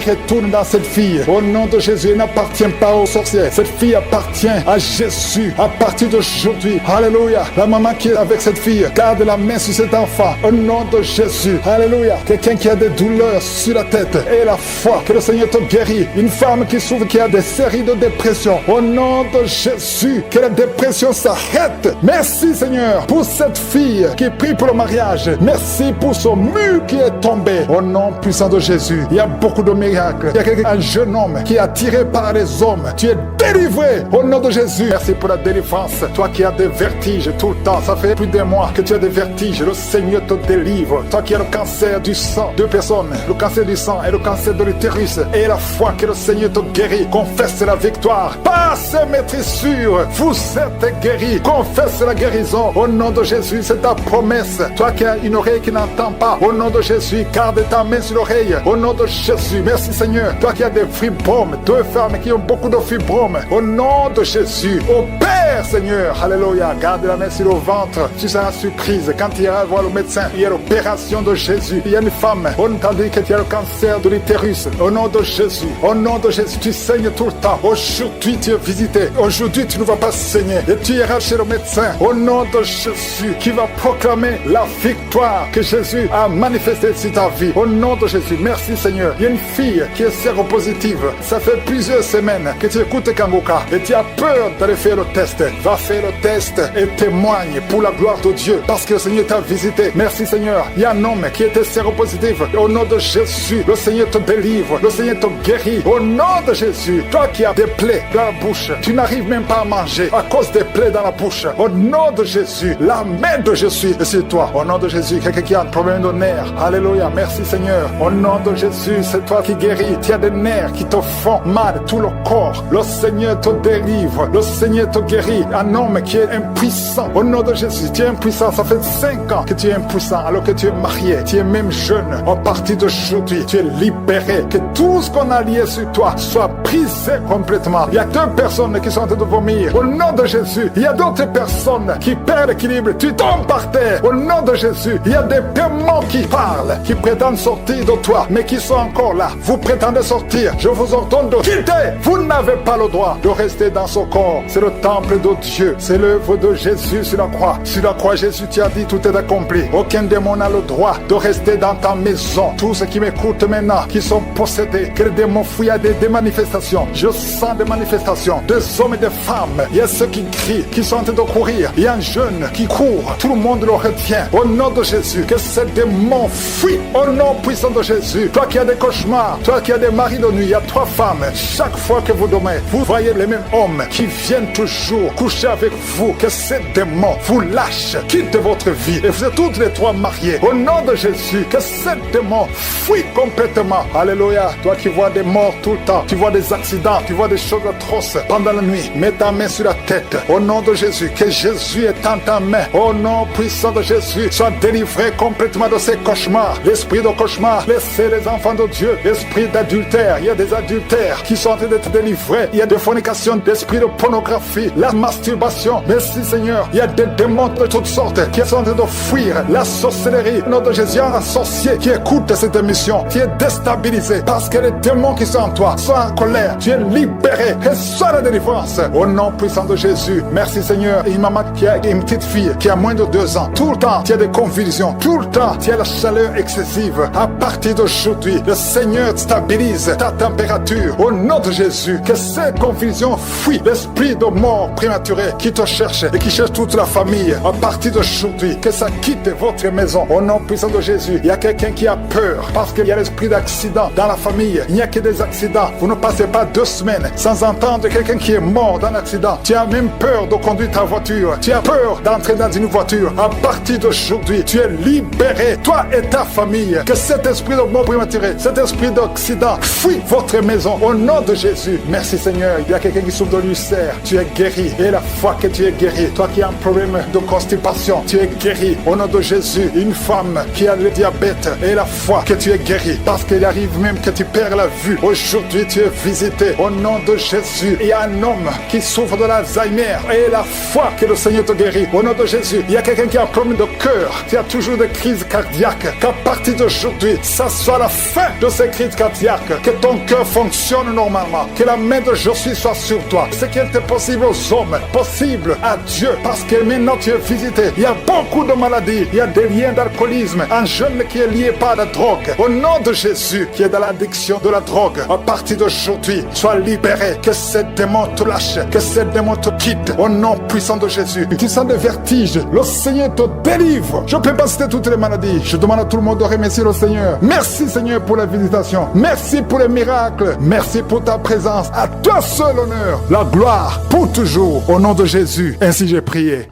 A: retourne dans cette fille. Au nom de Jésus, elle n'appartient pas aux sorciers. Cette fille appartient à Jésus à partir d'aujourd'hui. Alléluia. La maman qui est avec cette fille, garde la main sur cet enfant. Au nom de Jésus. Alléluia. Quelqu'un qui a des douleurs sur la tête et la foi, que le Seigneur te guérit. Une femme qui souffre, qui a des séries de dépression. Au nom de Jésus, que la dépression s'arrête. Merci Seigneur pour cette fille qui prie pour le mariage. Merci pour son mur qui est tombé. Au nom puissant de Jésus, il y a beaucoup de miracles. Il y a un jeune homme qui est attiré par les hommes. Tu es délivré au nom de Jésus. Merci pour la délivrance. Toi qui as des vertiges tout le temps, ça fait plus d'un mois que tu as des vertiges. Le Seigneur te délivre. Toi qui as le cancer du sang, 2 personnes, le cancer du sang et le cancer de l'utérus, et la foi que le Seigneur te guérit. Confesse la victoire. Passe maîtrise sûre. Vous êtes guéris. Confesse la guérison au nom de Jésus. C'est ta promesse. Toi qui as une oreille qui n'entend pas, au nom de Jésus, garde ta main sur l'oreille. Au nom de Jésus. Merci Seigneur. Toi qui as des fibromes, 2 femmes qui ont beaucoup de fibromes, au nom de Jésus. Au Père Seigneur. Alléluia. Garde la main sur le ventre. Tu seras surprise quand tu iras voir le médecin. Il y a l'opération de Jésus. Il y a une femme, on t'a dit que tu as le cancer de l'utérus. Au nom de Jésus. Au nom de Jésus. Tu saignes tout le temps. Aujourd'hui tu es visité. Aujourd'hui tu ne vas pas saigner. Et tu iras chez le médecin. Au nom de Jésus. Qui va proclamer la victoire que Jésus a manifestée sur ta vie. Au nom de Jésus. Merci Seigneur. Il y a une fille qui est séropositive. Ça fait plusieurs semaines que tu écoutes Kanguka et tu as peur d'aller faire le test. Va faire le test et témoigne pour la gloire de Dieu parce que le Seigneur t'a visité. Merci Seigneur. Il y a un homme qui était séropositif. Au nom de Jésus, le Seigneur te délivre. Le Seigneur te guérit. Au nom de Jésus, toi qui as des plaies dans la bouche, tu n'arrives même pas à manger à cause des plaies dans la bouche. Au nom de Jésus, la main de Jésus est sur toi. Au nom de Jésus, quelqu'un qui a un problème de nerfs. Alléluia. Merci Seigneur. Au nom de Jésus, c'est toi qui guéris. Tu as des nerfs qui te font mal, tout le corps. Le Seigneur te délivre. Le Seigneur te guérit. Un homme qui est impuissant. Au nom de Jésus, tu es impuissant. Ça fait 5 ans que tu es impuissant alors que tu es marié. Tu es même jeune. À partir d'aujourd'hui, tu es libéré. Que tout ce qu'on a lié sur toi soit brisé complètement. Il y a 2 personnes qui sont en train de vomir. Au nom de Jésus, il y a d'autres personnes qui perdent l'équilibre. Tu tombes par terre. Au nom de Jésus, il y a des démons qui parlent, qui prétendent sortir de toi, mais qui sont encore là. Vous prétendez sortir. Je vous ordonne de quitter. Vous n'avez pas le droit de rester dans ce corps. C'est le temple de Dieu. C'est l'œuvre de Jésus sur la croix. Sur la croix, Jésus t'a dit tout est accompli. Aucun démon n'a le droit de rester dans ta maison. Tous ceux qui m'écoutent maintenant, qui sont possédés, que les démons fouillent à des manifestations. Je sens des manifestations, des hommes et des femmes. Il y a ceux qui crient, qui sont en train de courir. Il y a un jeune qui court. Tout le monde le retient. Au nom de Jésus, que ces démons fuient. Au nom puissant de Jésus. Toi qui as des cauchemars, toi qui as des maris de nuit, il y a 3 femmes. Chaque fois que vous dormez, vous voyez les mêmes hommes qui viennent toujours coucher avec vous. Que ces démons vous lâchent, quittent votre vie. Et vous êtes toutes les 3 mariés. Au nom de Jésus, que ces démons fuient complètement. Alléluia. Toi qui vois des morts tout le temps, tu vois des accidents, tu vois des choses atroces pendant la nuit. Mets ta main sur la tête. Au nom de Jésus, que Jésus est en ta main. Au nom puissant de Jésus, sois délivré complètement de ces cauchemars. L'esprit de cauchemar, laissez les enfants de Dieu. L'esprit d'adultère, il y a des adultères qui sont en train d'être délivrés. Il y a des fornications, d'esprit de pornographie, la masturbation. Merci Seigneur, il y a des démons de toutes sortes qui sont en train de fuir. La sorcellerie, nom de Jésus, un sorcier qui écoute cette émission, qui est déstabilisé parce que les démons qui sont en toi sont en colère. Tu es libéré et sois la délivrance. Au nom puissant de Jésus, merci Seigneur. Et une maman qui a une petite fille qui a moins de 2 ans, tout le temps, tu as des convulsions, tout le temps, tu as la chaleur excessive. À partir d'aujourd'hui, le Seigneur stabilise ta température. Au nom de Jésus, que ces confusions fuient. L'esprit de mort prématuré qui te cherche et qui cherche toute la famille, à partir d'aujourd'hui, que ça quitte votre maison. Au nom puissant de Jésus, il y a quelqu'un qui a peur parce qu'il y a l'esprit d'accident dans la famille. Il n'y a que des accidents. Vous ne passez pas 2 semaines sans entendre quelqu'un qui est mort dans l'accident. Tu as même peur de conduire ta voiture. Tu as peur d'entrer dans une voiture. À partir d'aujourd'hui, tu es libéré, toi et ta famille. Que cet esprit de mort prématuré, cet esprit d'accident fuit votre maison au nom de Jésus. Merci Seigneur. Il y a quelqu'un qui souffre de l'ulcère. Tu es guéri. Et la foi que tu es guéri. Toi qui as un problème de constipation, tu es guéri au nom de Jésus. Une femme qui a le diabète, et la foi que tu es guéri. Parce qu'il arrive même que tu perds la vue. Aujourd'hui, tu es visité au nom de Jésus. Il y a un homme qui souffre de l'Alzheimer et la foi que le Seigneur te guérit au nom de Jésus. Il y a quelqu'un qui a un problème de cœur, qui a toujours des crises cardiaques. Qu'à partir d'aujourd'hui, ça soit la fin de ces crises cardiaques. Que ton cœur fonctionne normalement. Que la main de Jésus soit sur toi. Ce qui était possible aux hommes, possible à Dieu. Parce que maintenant tu es visité. Il y a beaucoup de maladies. Il y a des liens d'alcoolisme. Un jeune qui est lié par la drogue. Au nom de Jésus, qui est dans l'addiction de la drogue. À partir d'aujourd'hui, sois libéré. Que ces démons te lâchent. Que ces démons te quittent. Au nom puissant de Jésus. Tu sens des vertiges. Le Seigneur te délivre. Je ne peux pas citer toutes les maladies. Je demande à tout le monde de remercier le Seigneur. Merci Seigneur pour la visitation. Merci pour les miracles. Merci pour ta présence. À toi seul l'honneur, la gloire pour toujours. Au nom de Jésus. Ainsi j'ai prié.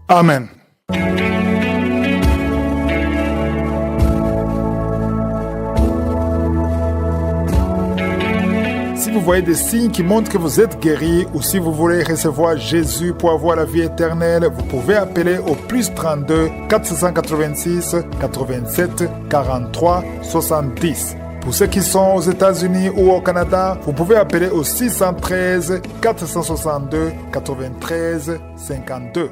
A: Amen. Si vous voyez des signes qui montrent que vous êtes guéri ou si vous voulez recevoir Jésus pour avoir la vie éternelle, vous pouvez appeler au +32 486 87 43 70. Pour ceux qui sont aux États-Unis ou au Canada, vous pouvez appeler au 613 462 93 52.